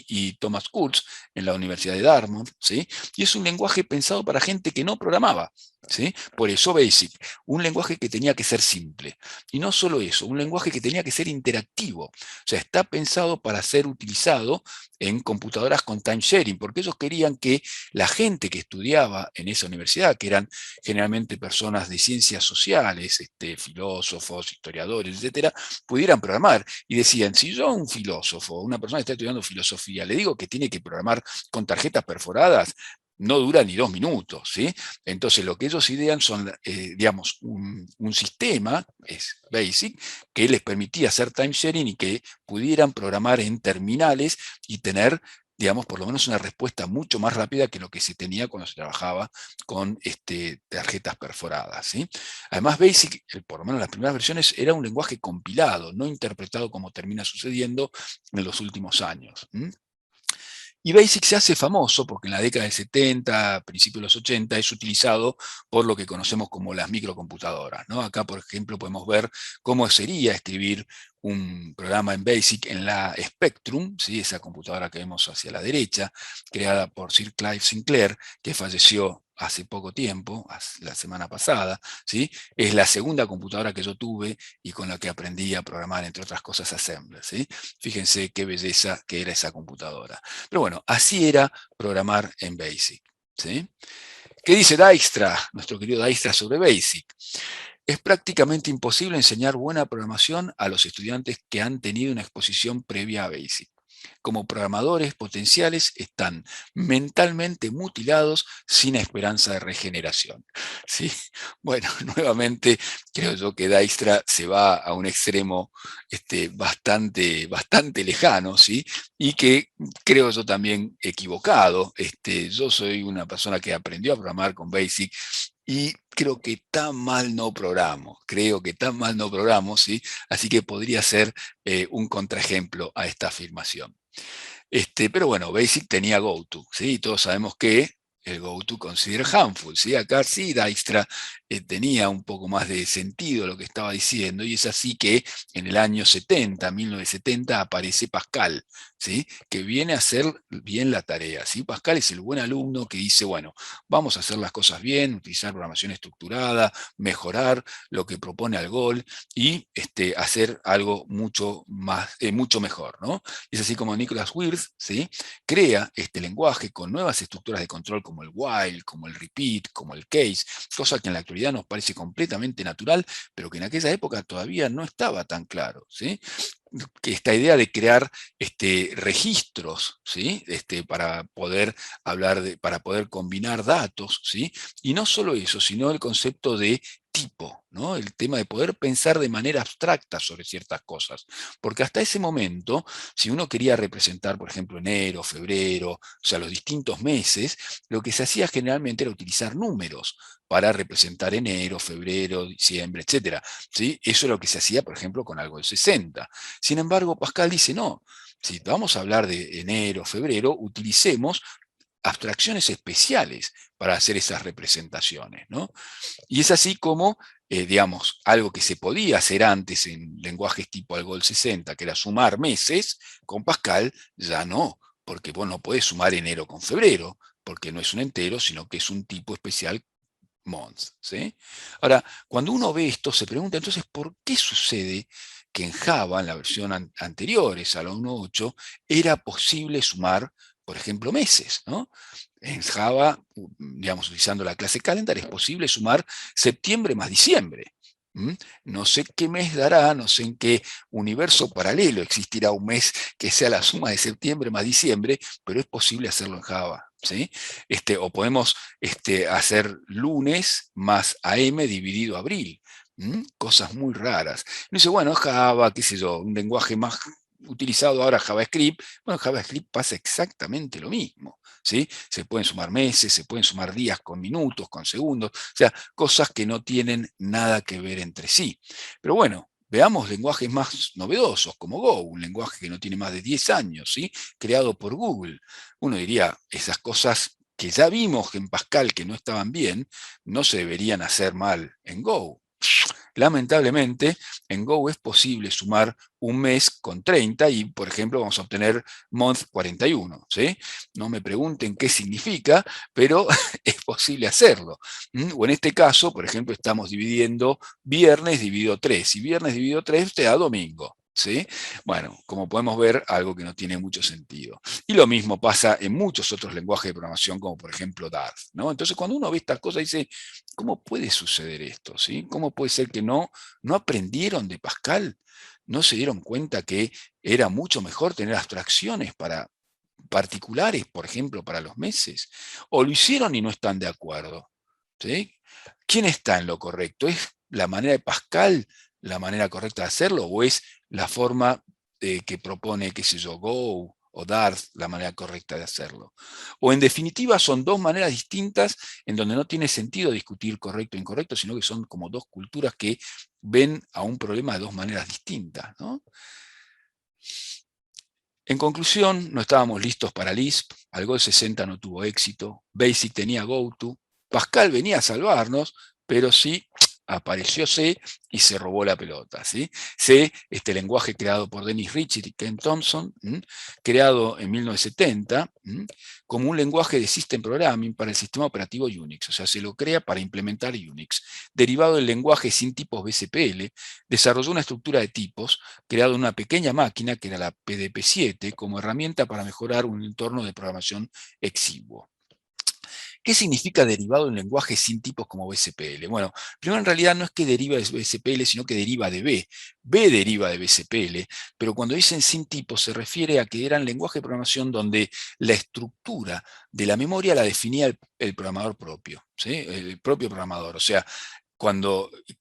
y Thomas Kurtz en la Universidad de Dartmouth, ¿sí? Y es un lenguaje pensado para gente que no programaba, ¿sí? Por eso BASIC, un lenguaje que tenía que ser simple. Y no solo eso, un lenguaje que tenía que ser interactivo. O sea, está pensado para ser utilizado en computadoras con time sharing, porque ellos querían que la gente que estudiaba en esa universidad, que eran generalmente personas de ciencias sociales, filósofos, historiadores, etcétera, pudieran programar. Y decían, si yo a un filósofo, una persona que está estudiando filosofía, le digo que tiene que programar con tarjetas perforadas, no dura ni 2 minutos, ¿sí? Entonces lo que ellos idean son, digamos, un sistema, es BASIC, que les permitía hacer time sharing y que pudieran programar en terminales y tener, digamos, por lo menos una respuesta mucho más rápida que lo que se tenía cuando se trabajaba con tarjetas perforadas, ¿sí? Además, BASIC, por lo menos en las primeras versiones, era un lenguaje compilado, no interpretado como termina sucediendo en los últimos años. Y BASIC se hace famoso porque en la década del 70, principios de los 80, es utilizado por lo que conocemos como las microcomputadoras, ¿no? Acá, por ejemplo, podemos ver cómo sería escribir un programa en BASIC en la Spectrum, ¿sí? Esa computadora que vemos hacia la derecha, creada por Sir Clive Sinclair, que falleció hace poco tiempo, la semana pasada, ¿sí? Es la segunda computadora que yo tuve y con la que aprendí a programar, entre otras cosas, Assembler, ¿sí? Fíjense qué belleza que era esa computadora. Pero bueno, así era programar en BASIC, ¿sí? ¿Qué dice Dijkstra, nuestro querido Dijkstra, sobre BASIC? Es prácticamente imposible enseñar buena programación a los estudiantes que han tenido una exposición previa a BASIC. Como programadores potenciales están mentalmente mutilados sin esperanza de regeneración. ¿Sí? Bueno, nuevamente creo yo que Dijkstra se va a un extremo bastante lejano, ¿sí? Y que creo yo también equivocado. Yo soy una persona que aprendió a programar con BASIC y creo que tan mal no programo, ¿sí? Así que podría ser un contraejemplo a esta afirmación. Pero bueno, BASIC tenía GoTo, ¿sí? Todos sabemos que el GoTo considera harmful, ¿sí? Acá sí Dijkstra tenía un poco más de sentido lo que estaba diciendo, y es así que en el año 70, 1970, aparece Pascal, ¿sí? Que viene a hacer bien la tarea, ¿sí? Pascal es el buen alumno que dice, bueno, vamos a hacer las cosas bien, utilizar programación estructurada, mejorar lo que propone Algol y hacer algo mucho mejor, ¿no? Es así como Nicholas Wirth, ¿sí? Crea este lenguaje con nuevas estructuras de control como el while, como el repeat, como el case, cosa que en la actualidad nos parece completamente natural, pero que en aquella época todavía no estaba tan claro, ¿sí? Que esta idea de crear registros, ¿sí? Para poder para poder combinar datos, ¿sí? Y no solo eso, sino el concepto de tipo, ¿no? El tema de poder pensar de manera abstracta sobre ciertas cosas. Porque hasta ese momento, si uno quería representar, por ejemplo, enero, febrero, o sea, los distintos meses, lo que se hacía generalmente era utilizar números para representar enero, febrero, diciembre, etc. ¿Sí? Eso es lo que se hacía, por ejemplo, con algo del 60. Sin embargo, Pascal dice, no, si vamos a hablar de enero, febrero, utilicemos abstracciones especiales para hacer esas representaciones, ¿no? Y es así como, digamos, algo que se podía hacer antes en lenguajes tipo Algol 60, que era sumar meses, con Pascal ya no, porque vos no podés sumar enero con febrero, porque no es un entero, sino que es un tipo especial months, ¿sí? Ahora, cuando uno ve esto, se pregunta entonces, ¿por qué sucede que en Java, en la versión anteriores a la 1.8, era posible sumar, por ejemplo, meses, ¿no? En Java, digamos, utilizando la clase calendar, es posible sumar septiembre más diciembre. No sé qué mes dará, no sé en qué universo paralelo existirá un mes que sea la suma de septiembre más diciembre, pero es posible hacerlo en Java, ¿sí? O podemos hacer lunes más AM dividido abril. Cosas muy raras. Y dice, bueno, Java, qué sé yo, un lenguaje más utilizado ahora, JavaScript. Bueno, JavaScript pasa exactamente lo mismo, ¿sí? Se pueden sumar meses, se pueden sumar días con minutos, con segundos, o sea, cosas que no tienen nada que ver entre sí. Pero bueno, veamos lenguajes más novedosos, como Go, un lenguaje que no tiene más de 10 años, ¿sí? Creado por Google. Uno diría, esas cosas que ya vimos en Pascal que no estaban bien, no se deberían hacer mal en Go. Lamentablemente, en Go es posible sumar un mes con 30 y, por ejemplo, vamos a obtener month 41. ¿Sí? No me pregunten qué significa, pero es posible hacerlo. O en este caso, por ejemplo, estamos dividiendo viernes dividido 3 y viernes dividido 3 te da domingo. ¿Sí? Bueno, como podemos ver, algo que no tiene mucho sentido. Y lo mismo pasa en muchos otros lenguajes de programación, como por ejemplo Dart, ¿no? Entonces, cuando uno ve estas cosas, dice, ¿cómo puede suceder esto? ¿Sí? ¿Cómo puede ser que no aprendieron de Pascal? ¿No se dieron cuenta que era mucho mejor tener abstracciones para particulares, por ejemplo, para los meses? ¿O lo hicieron y no están de acuerdo? ¿Sí? ¿Quién está en lo correcto? ¿Es la manera de Pascal la manera correcta de hacerlo o es la forma que propone, qué sé yo, Go o Dart la manera correcta de hacerlo? O en definitiva son dos maneras distintas en donde no tiene sentido discutir correcto e incorrecto, sino que son como dos culturas que ven a un problema de dos maneras distintas, ¿no? En conclusión, no estábamos listos para Lisp, Algol 60 no tuvo éxito, Basic tenía GoTo, Pascal venía a salvarnos, pero sí apareció C y se robó la pelota. ¿Sí? C, este lenguaje creado por Dennis Ritchie y Ken Thompson, creado en 1970, como un lenguaje de System Programming para el sistema operativo Unix, o sea, se lo crea para implementar Unix. Derivado del lenguaje sin tipos BCPL, desarrolló una estructura de tipos creado una pequeña máquina, que era la PDP-7, como herramienta para mejorar un entorno de programación exiguo. ¿Qué significa derivado en lenguaje sin tipos como BCPL? Bueno, primero en realidad no es que deriva de BCPL, sino que deriva de B. B deriva de BCPL, pero cuando dicen sin tipos se refiere a que eran lenguajes de programación donde la estructura de la memoria la definía el programador propio, ¿sí? El propio programador. O sea,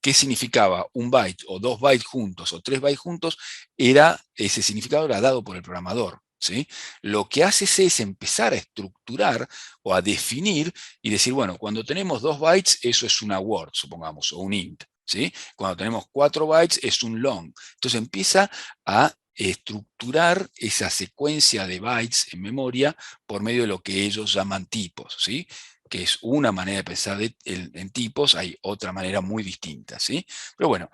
¿qué significaba un byte o 2 bytes juntos o 3 bytes juntos? Ese significado era dado por el programador. ¿Sí? Lo que hace es empezar a estructurar o a definir y decir, bueno, cuando tenemos 2 bytes, eso es una word, supongamos, o un int. ¿Sí? Cuando tenemos 4 bytes, es un long. Entonces empieza a estructurar esa secuencia de bytes en memoria por medio de lo que ellos llaman tipos. ¿Sí? Que es una manera de pensar en tipos, hay otra manera muy distinta. ¿Sí? Pero bueno,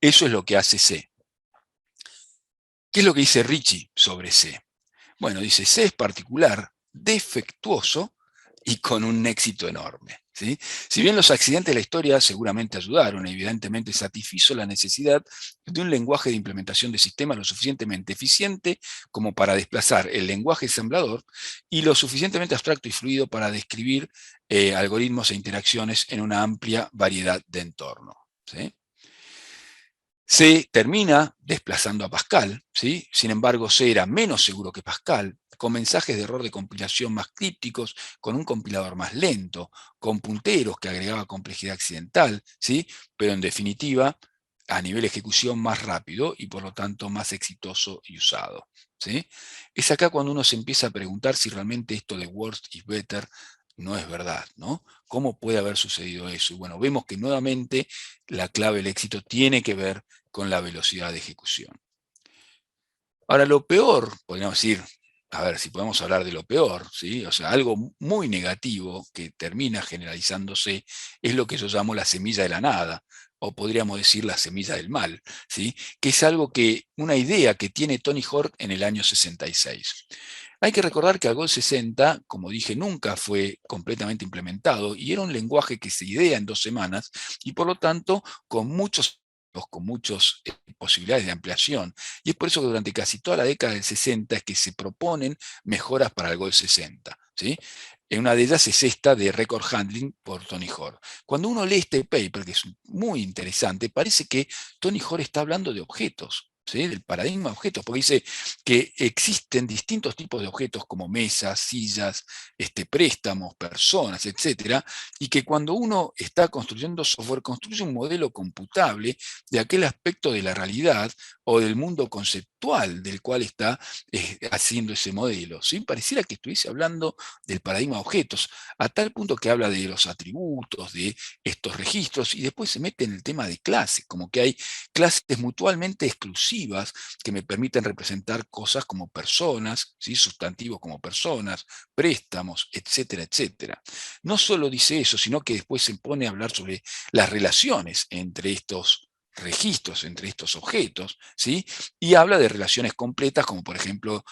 eso es lo que hace C. ¿Qué es lo que dice Ritchie sobre C? Bueno, dice, C es particular, defectuoso y con un éxito enorme. ¿Sí? Si bien los accidentes de la historia seguramente ayudaron, evidentemente satisfizo la necesidad de un lenguaje de implementación de sistemas lo suficientemente eficiente como para desplazar el lenguaje ensamblador y lo suficientemente abstracto y fluido para describir algoritmos e interacciones en una amplia variedad de entornos. ¿Sí? C termina desplazando a Pascal, ¿sí? Sin embargo, C era menos seguro que Pascal, con mensajes de error de compilación más crípticos, con un compilador más lento, con punteros que agregaba complejidad accidental, ¿sí? Pero en definitiva, a nivel de ejecución más rápido y por lo tanto más exitoso y usado. ¿Sí? Es acá cuando uno se empieza a preguntar si realmente esto de worst is better no es verdad, ¿no? ¿Cómo puede haber sucedido eso? Y bueno, vemos que nuevamente la clave del éxito tiene que ver con la velocidad de ejecución. Ahora, lo peor, podríamos decir, a ver si podemos hablar de lo peor, ¿sí? O sea, algo muy negativo que termina generalizándose es lo que yo llamo la semilla de la nada, o podríamos decir la semilla del mal, ¿sí? Que es una idea que tiene Tony Hort en el año 66. Hay que recordar que Algol 60, como dije, nunca fue completamente implementado y era un lenguaje que se idea en 2 semanas y por lo tanto con muchas posibilidades de ampliación. Y es por eso que durante casi toda la década del 60 es que se proponen mejoras para Algol 60. ¿Sí? Una de ellas es esta de Record Handling por Tony Hoare. Cuando uno lee este paper, que es muy interesante, parece que Tony Hoare está hablando de objetos. ¿sí? Del paradigma de objetos, porque dice que existen distintos tipos de objetos como mesas, sillas, préstamos, personas, etcétera, y que cuando uno está construyendo software, construye un modelo computable de aquel aspecto de la realidad o del mundo conceptual del cual está haciendo ese modelo, ¿sí? Pareciera que estuviese hablando del paradigma de objetos, a tal punto que habla de los atributos, de estos registros, y después se mete en el tema de clases, como que hay clases mutuamente exclusivas que me permiten representar cosas como personas, ¿sí? Sustantivos como personas, préstamos, etcétera, etcétera. No solo dice eso, sino que después se pone a hablar sobre las relaciones entre estos registros, entre estos objetos, ¿sí? Y habla de relaciones completas, como por ejemplo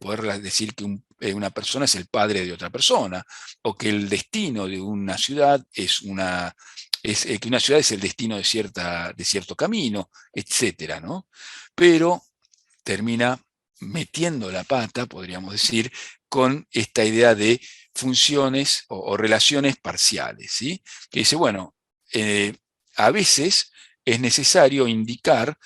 poder decir que una persona es el padre de otra persona, o que el destino de una ciudad es que una ciudad es el destino de cierto camino, etcétera, ¿no? Pero termina metiendo la pata, podríamos decir, con esta idea de funciones o relaciones parciales, ¿sí? Que dice, bueno, a veces es necesario indicar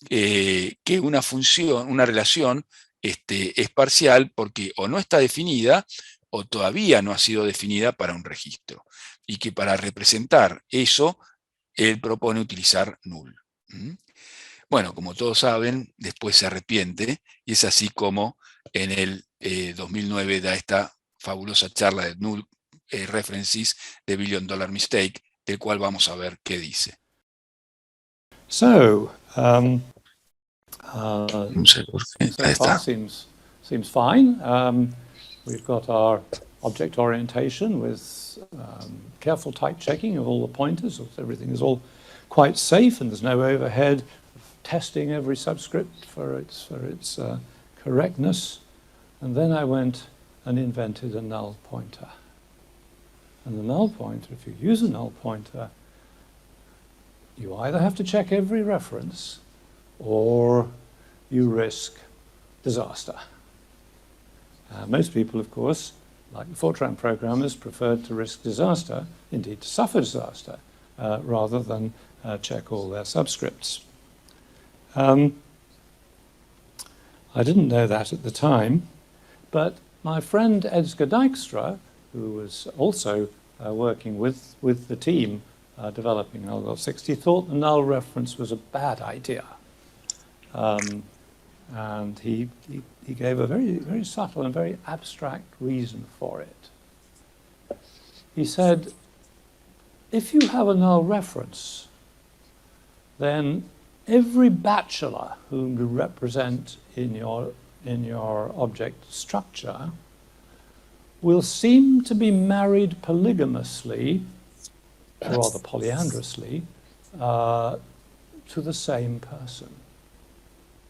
que una función, una relación, es parcial porque o no está definida o todavía no ha sido definida para un registro. Y que para representar eso, él propone utilizar null. ¿Mm? Bueno, como todos saben, después se arrepiente y es así como en el 2009 da esta fabulosa charla de Null References de $1 Billion Mistake, del cual vamos a ver qué dice. So, No sé por qué. so Ahí far está. seems fine. We've got our object orientation with careful type checking of all the pointers, so everything is all quite safe, and there's no overhead of testing every subscript for its correctness. And then I went and invented a null pointer. And the null pointer, if you use a null pointer, you either have to check every reference or you risk disaster. Most people, of course, like the Fortran programmers, preferred to risk disaster, indeed to suffer disaster, rather than check all their subscripts. I didn't know that at the time, but my friend Edgar Dijkstra, who was also working with the team developing NullGov60, thought the null reference was a bad idea. And he gave a very, very subtle and very abstract reason for it. He said, if you have a null reference, then every bachelor whom you represent in your object structure will seem to be married polygamously, or rather polyandrously, to the same person.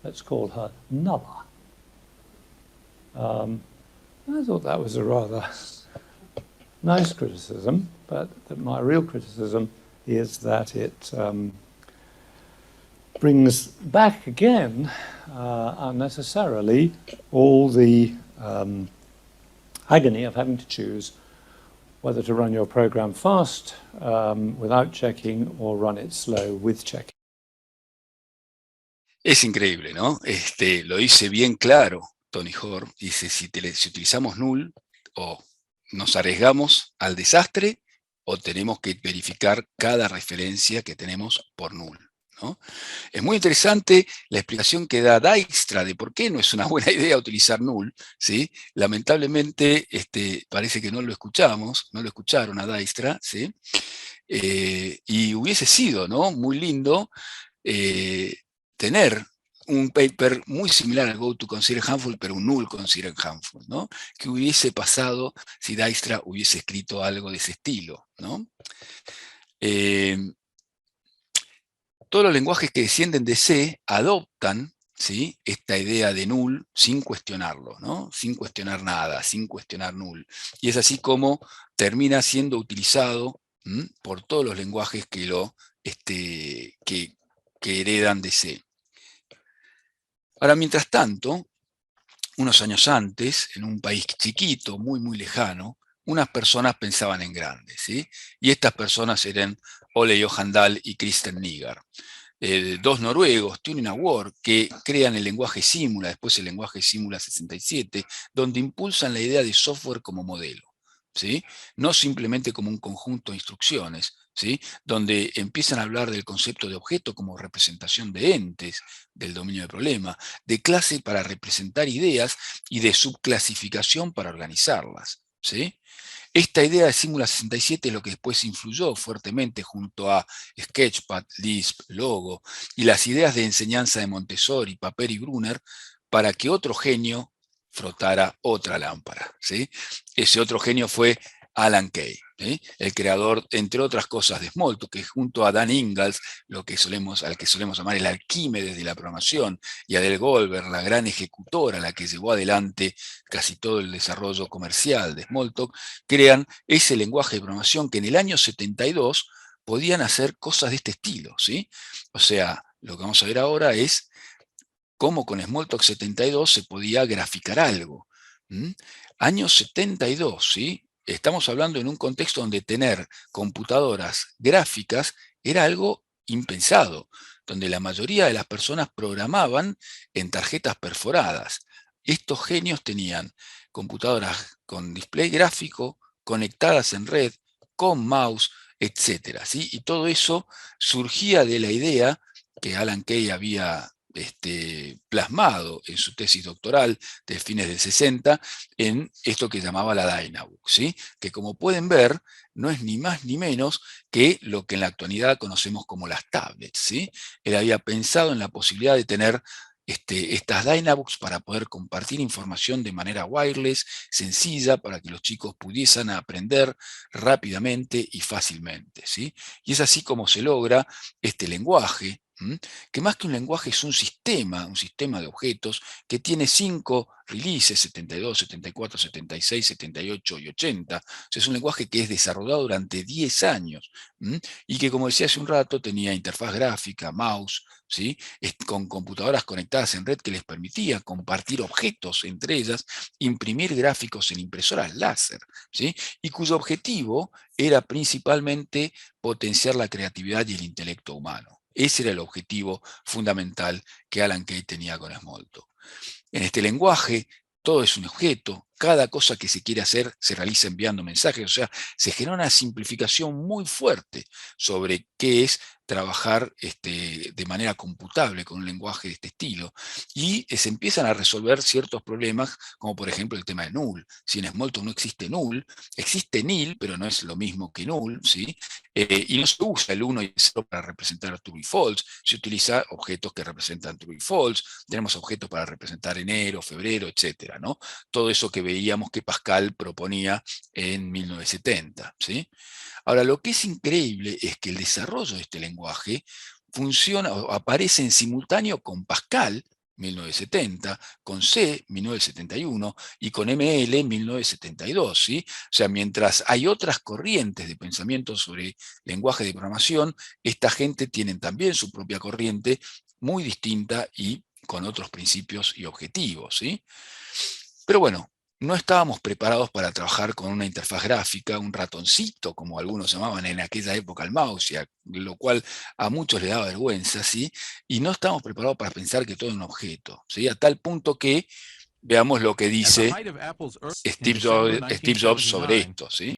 Let's call her Nulla. I thought that was a rather nice criticism, but my real criticism is that it brings back again unnecessarily all the agony of having to choose whether to run your program fast without checking or run it slow with checking. Es increíble, ¿no? Lo dice bien claro Tony Hoare. Dice, si utilizamos null, o nos arriesgamos al desastre, o tenemos que verificar cada referencia que tenemos por null, ¿no? Es muy interesante la explicación que da Dijkstra de por qué no es una buena idea utilizar null, ¿sí? Lamentablemente parece que no lo escuchamos, no lo escucharon a Dijkstra, ¿sí? Y hubiese sido, ¿no?, muy lindo tener un paper muy similar al Go to Consider Harmful, pero un Null Consider Harmful, ¿no? Que hubiese pasado si Dijkstra hubiese escrito algo de ese estilo, ¿no? Todos los lenguajes que descienden de C adoptan, ¿sí?, esta idea de null sin cuestionarlo, ¿no? Sin cuestionar nada, sin cuestionar null. Y es así como termina siendo utilizado por todos los lenguajes que heredan de C. Ahora, mientras tanto, unos años antes, en un país chiquito, muy, muy lejano, unas personas pensaban en grande, ¿sí? Y estas personas eran Ole Johan Dahl y Kristen Nygaard. dos noruegos, Turing Award, que crean el lenguaje Simula, después el lenguaje Simula 67, donde impulsan la idea de software como modelo, ¿sí? No simplemente como un conjunto de instrucciones, ¿sí? Donde empiezan a hablar del concepto de objeto como representación de entes del dominio del problema, de clase para representar ideas y de subclasificación para organizarlas, ¿sí? Esta idea de Simula 67 es lo que después influyó fuertemente junto a Sketchpad, Lisp, Logo y las ideas de enseñanza de Montessori, Papert y Brunner para que otro genio frotara otra lámpara, ¿sí? Ese otro genio fue Alan Kay, ¿sí? El creador, entre otras cosas, de Smalltalk, que junto a Dan Ingalls, al que solemos llamar el Arquímedes de la programación, y a Del Goldberg, la gran ejecutora, la que llevó adelante casi todo el desarrollo comercial de Smalltalk, crean ese lenguaje de programación que en el año 72 podían hacer cosas de este estilo, ¿sí? O sea, lo que vamos a ver ahora es cómo con Smalltalk 72 se podía graficar algo. Año 72, ¿sí? Estamos hablando en un contexto donde tener computadoras gráficas era algo impensado, donde la mayoría de las personas programaban en tarjetas perforadas. Estos genios tenían computadoras con display gráfico, conectadas en red, con mouse, etcétera, ¿sí? Y todo eso surgía de la idea que Alan Kay había plasmado en su tesis doctoral de fines del 60 en esto que llamaba la Dynabook, ¿sí? Que como pueden ver no es ni más ni menos que lo que en la actualidad conocemos como las tablets, ¿sí? Él había pensado en la posibilidad de tener estas Dynabooks para poder compartir información de manera wireless, sencilla, para que los chicos pudiesen aprender rápidamente y fácilmente, ¿sí? Y es así como se logra este lenguaje, que más que un lenguaje es un sistema de objetos que tiene 5 releases, 72, 74, 76, 78 y 80. O sea, es un lenguaje que es desarrollado durante 10 años y que, como decía hace un rato, tenía interfaz gráfica, mouse, ¿sí? Con computadoras conectadas en red que les permitía compartir objetos entre ellas, imprimir gráficos en impresoras láser, ¿sí? Y cuyo objetivo era principalmente potenciar la creatividad y el intelecto humano. Ese era el objetivo fundamental que Alan Kay tenía con Smalltalk. En este lenguaje, todo es un objeto, cada cosa que se quiere hacer se realiza enviando mensajes, o sea, se genera una simplificación muy fuerte sobre qué es trabajar de manera computable con un lenguaje de este estilo, y se empiezan a resolver ciertos problemas, como por ejemplo el tema de null. Si en Smalltalk no existe null, existe nil, pero no es lo mismo que null, ¿sí? Y no se usa el 1 y el 0 para representar true y false, se utiliza objetos que representan true y false, tenemos objetos para representar enero, febrero, etcétera, ¿no? Todo eso que veíamos que Pascal proponía en 1970, ¿sí? Ahora, lo que es increíble es que el desarrollo de este lenguaje funciona o aparece en simultáneo con Pascal, 1970, con C, 1971, y con ML, 1972, ¿sí? O sea, mientras hay otras corrientes de pensamiento sobre lenguaje de programación, esta gente tiene también su propia corriente muy distinta y con otros principios y objetivos, ¿sí? Pero bueno, no estábamos preparados para trabajar con una interfaz gráfica, un ratoncito, como algunos llamaban en aquella época el mouse, lo cual a muchos les daba vergüenza, ¿sí? Y no estábamos preparados para pensar que todo es un objeto, ¿sí? A tal punto que veamos lo que dice Steve Jobs sobre esto, ¿sí?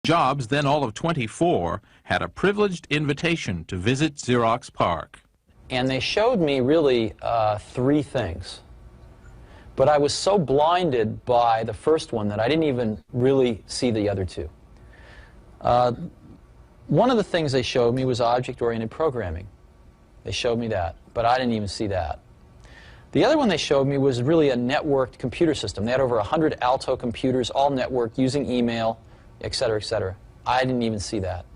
Jobs, then all of 24, had a privileged invitation to visit Xerox PARC. And they showed me really three things. But I was so blinded by the first one that I didn't even really see the other two. One of the things they showed me was object-oriented programming. They showed me that, but I didn't even see that. The other one they showed me was really a networked computer system. They had over 100 Alto computers, all networked, using email, et cetera, et cetera. I didn't even see that.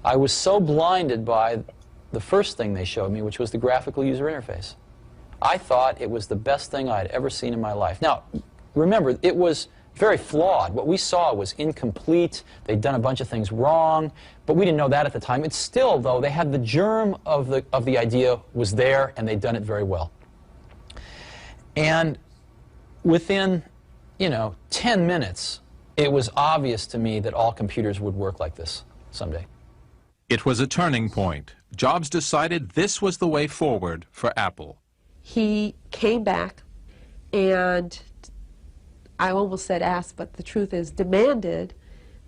I was so blinded by the first thing they showed me, which was the graphical user interface. I thought it was the best thing I'd ever seen in my life. Now, remember, it was very flawed. What we saw was incomplete. They'd done a bunch of things wrong, but we didn't know that at the time. It's still, though, they had the germ of the idea was there, and they'd done it very well. And within, 10 minutes, it was obvious to me that all computers would work like this someday. It was a turning point. Jobs decided this was the way forward for Apple. He came back and, I almost said asked, but the truth is demanded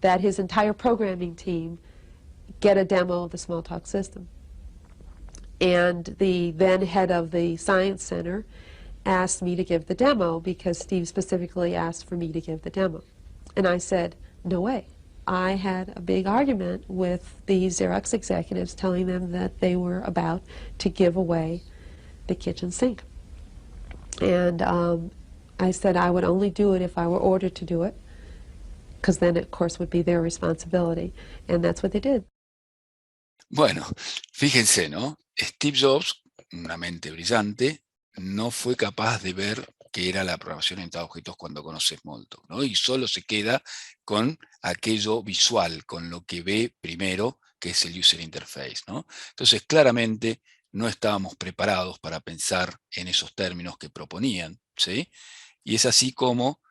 that his entire programming team get a demo of the Smalltalk system. And the then head of the Science Center asked me to give the demo because Steve specifically asked for me to give the demo. And I said, no way. I had a big argument with the Xerox executives telling them that they were about to give away the kitchen sink. And I said I would only do it if I were ordered to do it, because then, of course, would be their responsibility. And that's what they did. Bueno, fíjense, ¿no? Steve Jobs, una mente brillante, no fue capaz de ver qué era la programación orientada a objetos cuando conoce Smalltalk, ¿no? Y solo se queda con aquello visual, con lo que ve primero, que es el user interface, ¿no? Entonces, claramente, no estábamos preparados para pensar en esos términos que proponían, ¿sí? Y es así como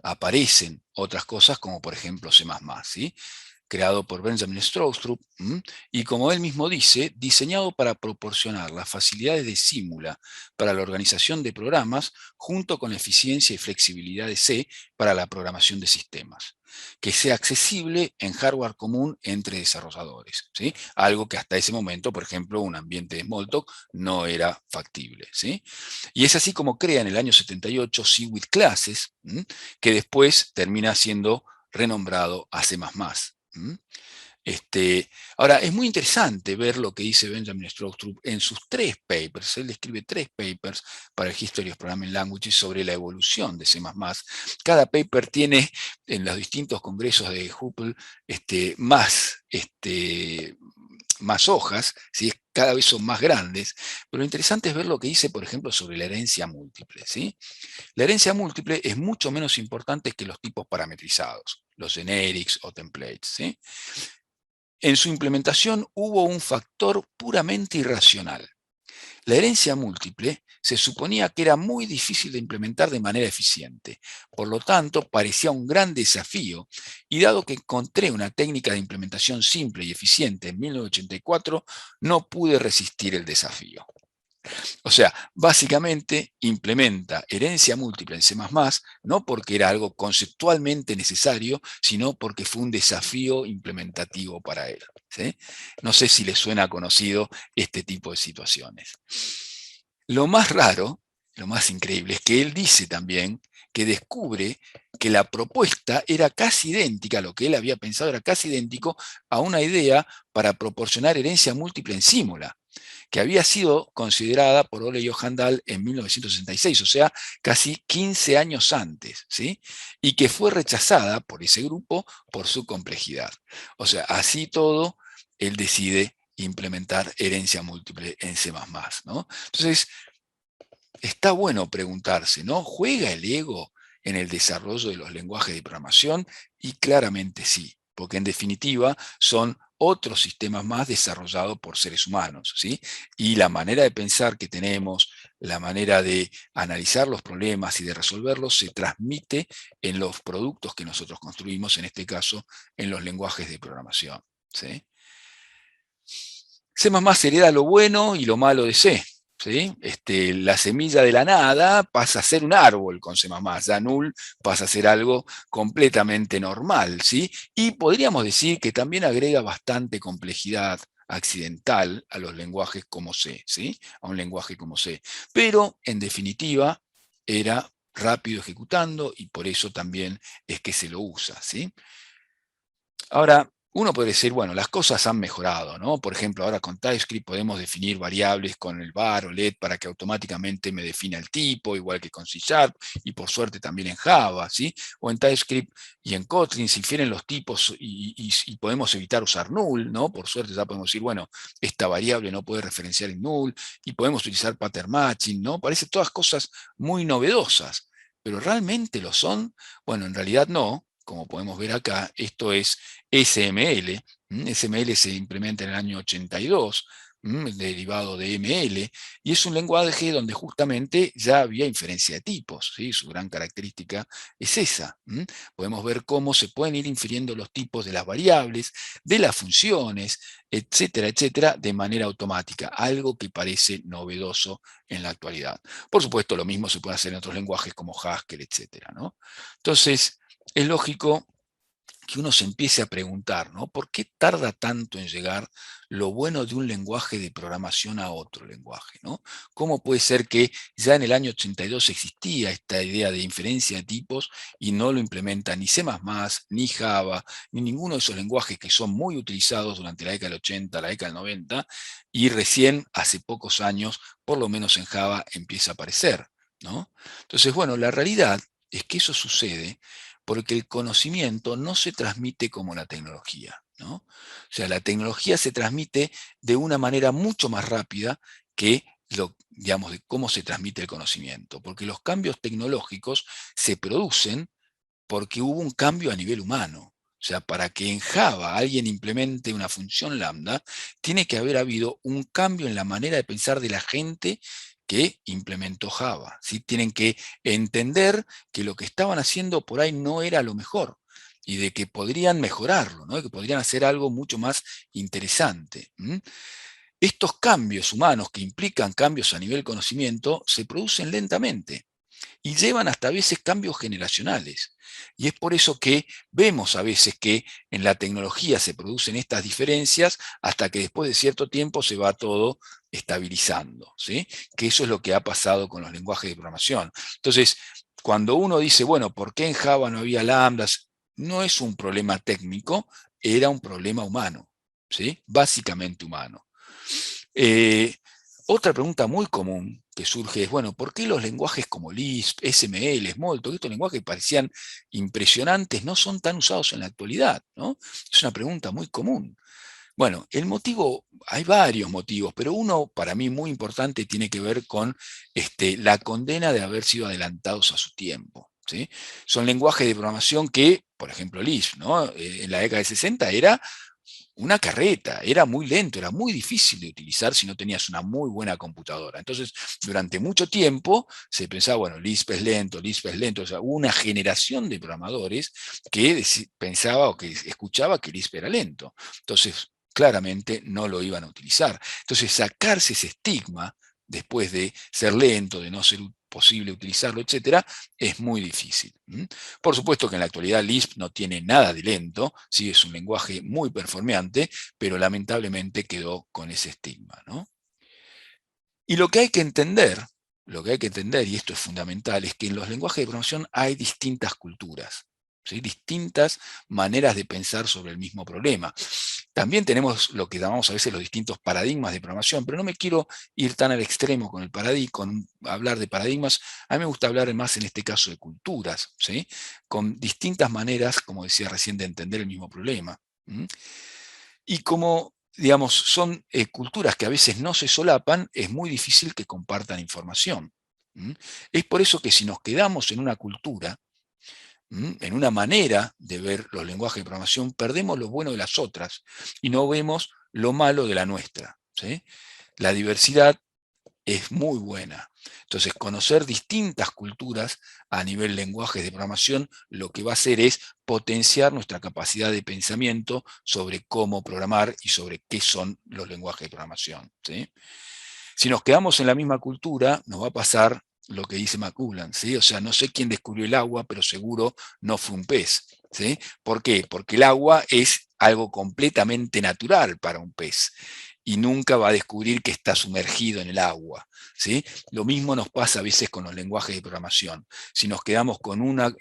aparecen otras cosas, como por ejemplo C++, ¿sí? Creado por Benjamin Stroustrup, y como él mismo dice, diseñado para proporcionar las facilidades de Simula para la organización de programas, junto con la eficiencia y flexibilidad de C para la programación de sistemas, que sea accesible en hardware común entre desarrolladores, ¿sí? Algo que hasta ese momento, por ejemplo, un ambiente de Smalltalk no era factible, ¿sí? Y es así como crea en el año 78 C with Classes, que después termina siendo renombrado a C++. Ahora, es muy interesante ver lo que dice Benjamin Stroustrup en sus 3 papers. Él escribe 3 papers para el History of Programming Languages sobre la evolución de C++. Cada paper tiene en los distintos congresos de Hupl más hojas, ¿sí? Cada vez son más grandes, pero lo interesante es ver lo que dice, por ejemplo, sobre la herencia múltiple, ¿sí? La herencia múltiple es mucho menos importante que los tipos parametrizados, los generics o templates, ¿sí? En su implementación hubo un factor puramente irracional. La herencia múltiple se suponía que era muy difícil de implementar de manera eficiente, por lo tanto parecía un gran desafío, y dado que encontré una técnica de implementación simple y eficiente en 1984, no pude resistir el desafío. O sea, básicamente implementa herencia múltiple en C++, no porque era algo conceptualmente necesario, sino porque fue un desafío implementativo para él, ¿sí? No sé si les suena conocido este tipo de situaciones. Lo más raro, lo más increíble, es que él dice también que descubre que la propuesta era casi idéntica, lo que él había pensado era casi idéntico a una idea para proporcionar herencia múltiple en Simula, que había sido considerada por Ole y Johan Dahl en 1966, o sea, casi 15 años antes, ¿sí? Y que fue rechazada por ese grupo por su complejidad. O sea, así todo, él decide implementar herencia múltiple en C++, ¿no? Entonces, está bueno preguntarse, ¿no? ¿Juega el ego en el desarrollo de los lenguajes de programación? Y claramente sí, porque en definitiva son otros sistemas más desarrollados por seres humanos, ¿sí? Y la manera de pensar que tenemos, la manera de analizar los problemas y de resolverlos se transmite en los productos que nosotros construimos, en este caso, en los lenguajes de programación, ¿sí? C++ hereda lo bueno y lo malo de C, ¿sí? La semilla de la nada pasa a ser un árbol con C++, ya null pasa a ser algo completamente normal, ¿sí? Y podríamos decir que también agrega bastante complejidad accidental a los lenguajes como C, ¿sí? A un lenguaje como C. Pero, en definitiva, era rápido ejecutando y por eso también es que se lo usa, ¿sí? Ahora, uno puede decir, bueno, las cosas han mejorado, ¿no? Por ejemplo, ahora con TypeScript podemos definir variables con el var o let para que automáticamente me defina el tipo, igual que con C#, y por suerte también en Java, ¿sí? O en TypeScript y en Kotlin se infieren los tipos y podemos evitar usar null, ¿no? Por suerte ya podemos decir, bueno, esta variable no puede referenciar en null, y podemos utilizar pattern matching, ¿no? Parece todas cosas muy novedosas, pero ¿realmente lo son? Bueno, en realidad no. Como podemos ver acá, esto es SML. SML se implementa en el año 82 derivado de ML, y es un lenguaje donde justamente ya había inferencia de tipos, ¿sí? Su gran característica es esa. Podemos ver cómo se pueden ir infiriendo los tipos de las variables, de las funciones, etcétera, etcétera, de manera automática, algo que parece novedoso en la actualidad. Por supuesto, lo mismo se puede hacer en otros lenguajes como Haskell, etcétera, ¿no? Entonces, es lógico que uno se empiece a preguntar, ¿no? ¿Por qué tarda tanto en llegar lo bueno de un lenguaje de programación a otro lenguaje, ¿no? ¿Cómo puede ser que ya en el año 82 existía esta idea de inferencia de tipos y no lo implementa ni C++, ni Java, ni ninguno de esos lenguajes que son muy utilizados durante la década del 80, la década del 90, y recién hace pocos años, por lo menos en Java, empieza a aparecer, ¿no? Entonces, bueno, la realidad es que eso sucede porque el conocimiento no se transmite como la tecnología, ¿no? O sea, la tecnología se transmite de una manera mucho más rápida que digamos, de cómo se transmite el conocimiento, porque los cambios tecnológicos se producen porque hubo un cambio a nivel humano. O sea, para que en Java alguien implemente una función lambda, tiene que haber habido un cambio en la manera de pensar de la gente que implementó Java, ¿sí? Tienen que entender que lo que estaban haciendo por ahí no era lo mejor y de que podrían mejorarlo, ¿no? Que podrían hacer algo mucho más interesante. Estos cambios humanos que implican cambios a nivel conocimiento se producen lentamente y llevan hasta a veces cambios generacionales. Y es por eso que vemos a veces que en la tecnología se producen estas diferencias hasta que después de cierto tiempo se va todo estabilizando, ¿sí? Que eso es lo que ha pasado con los lenguajes de programación. Entonces, cuando uno dice, bueno, ¿por qué en Java no había lambdas? No es un problema técnico, era un problema humano, ¿sí? Básicamente humano. Eh, Otra pregunta muy común que surge es, bueno, ¿por qué los lenguajes como Lisp, SML, Smalltalk, estos lenguajes que parecían impresionantes, no son tan usados en la actualidad, ¿no? Es una pregunta muy común. Bueno, el motivo, hay varios motivos, pero uno para mí muy importante tiene que ver con la condena de haber sido adelantados a su tiempo, ¿sí? Son lenguajes de programación que, por ejemplo, Lisp, ¿no? En la década de 60 era una carreta, era muy lento, era muy difícil de utilizar si no tenías una muy buena computadora. Entonces, durante mucho tiempo se pensaba, bueno, Lisp es lento, o sea, hubo una generación de programadores que pensaba o que escuchaba que Lisp era lento. Entonces, claramente no lo iban a utilizar. Entonces, sacarse ese estigma después de ser lento, de no ser posible utilizarlo, etcétera, es muy difícil. Por supuesto que en la actualidad Lisp no tiene nada de lento, sí es un lenguaje muy performante, pero lamentablemente quedó con ese estigma, ¿no? Y lo que hay que entender, y esto es fundamental, es que en los lenguajes de programación hay distintas culturas, ¿sí? Distintas maneras de pensar sobre el mismo problema. También tenemos lo que llamamos a veces los distintos paradigmas de programación, pero no me quiero ir tan al extremo con hablar de paradigmas. A mí me gusta hablar más en este caso de culturas, ¿sí? Con distintas maneras, como decía recién, de entender el mismo problema. Y como, digamos, son culturas que a veces no se solapan, es muy difícil que compartan información. Es por eso que si nos quedamos en una cultura, en una manera de ver los lenguajes de programación, perdemos lo bueno de las otras y no vemos lo malo de la nuestra, ¿sí? La diversidad es muy buena. Entonces, conocer distintas culturas a nivel lenguajes de programación, lo que va a hacer es potenciar nuestra capacidad de pensamiento sobre cómo programar y sobre qué son los lenguajes de programación, ¿sí? Si nos quedamos en la misma cultura, nos va a pasar lo que dice McCullan, ¿sí? O sea, no sé quién descubrió el agua, pero seguro no fue un pez, ¿sí? ¿Por qué? Porque el agua es algo completamente natural para un pez y nunca va a descubrir que está sumergido en el agua, ¿sí? Lo mismo nos pasa a veces con los lenguajes de programación. Si nos quedamos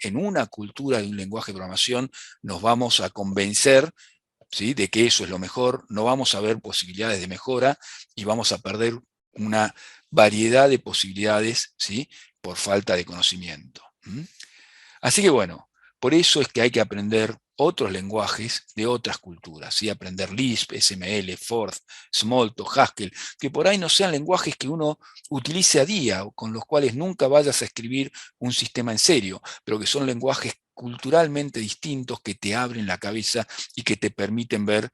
en una cultura de un lenguaje de programación, nos vamos a convencer, ¿sí?, de que eso es lo mejor, no vamos a ver posibilidades de mejora y vamos a perder una variedad de posibilidades, ¿sí?, por falta de conocimiento. Así que bueno, por eso es que hay que aprender otros lenguajes de otras culturas, ¿sí? Aprender Lisp, SML, Forth, Smalltalk, Haskell, que por ahí no sean lenguajes que uno utilice a día o con los cuales nunca vayas a escribir un sistema en serio, pero que son lenguajes culturalmente distintos que te abren la cabeza y que te permiten ver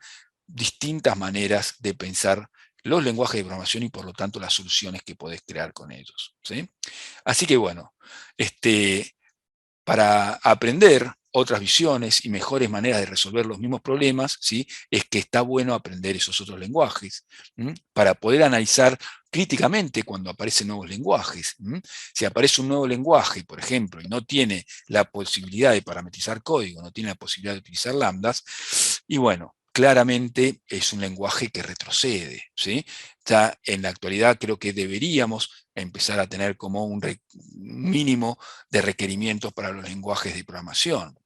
distintas maneras de pensar los lenguajes de programación y por lo tanto las soluciones que podés crear con ellos, ¿sí? Así que bueno, para aprender otras visiones y mejores maneras de resolver los mismos problemas, ¿sí? Es que está bueno aprender esos otros lenguajes, para poder analizar críticamente cuando aparecen nuevos lenguajes. Si aparece un nuevo lenguaje, por ejemplo, y no tiene la posibilidad de parametrizar código, no tiene la posibilidad de utilizar lambdas, y bueno, claramente es un lenguaje que retrocede, ¿sí? Ya en la actualidad creo que deberíamos empezar a tener como un mínimo de requerimientos para los lenguajes de programación.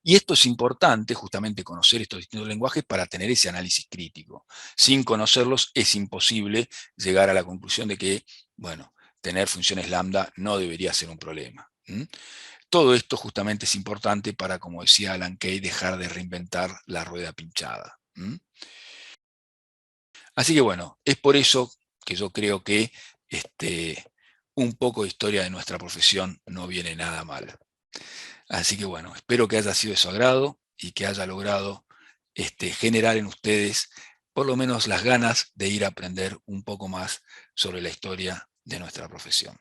Y esto es importante, justamente conocer estos distintos lenguajes para tener ese análisis crítico. Sin conocerlos es imposible llegar a la conclusión de que, bueno, tener funciones lambda no debería ser un problema. Todo esto justamente es importante para, como decía Alan Kay, dejar de reinventar la rueda pinchada. Así que bueno, es por eso que yo creo que un poco de historia de nuestra profesión no viene nada mal. Así que bueno, espero que haya sido de su agrado y que haya logrado generar en ustedes por lo menos las ganas de ir a aprender un poco más sobre la historia de nuestra profesión.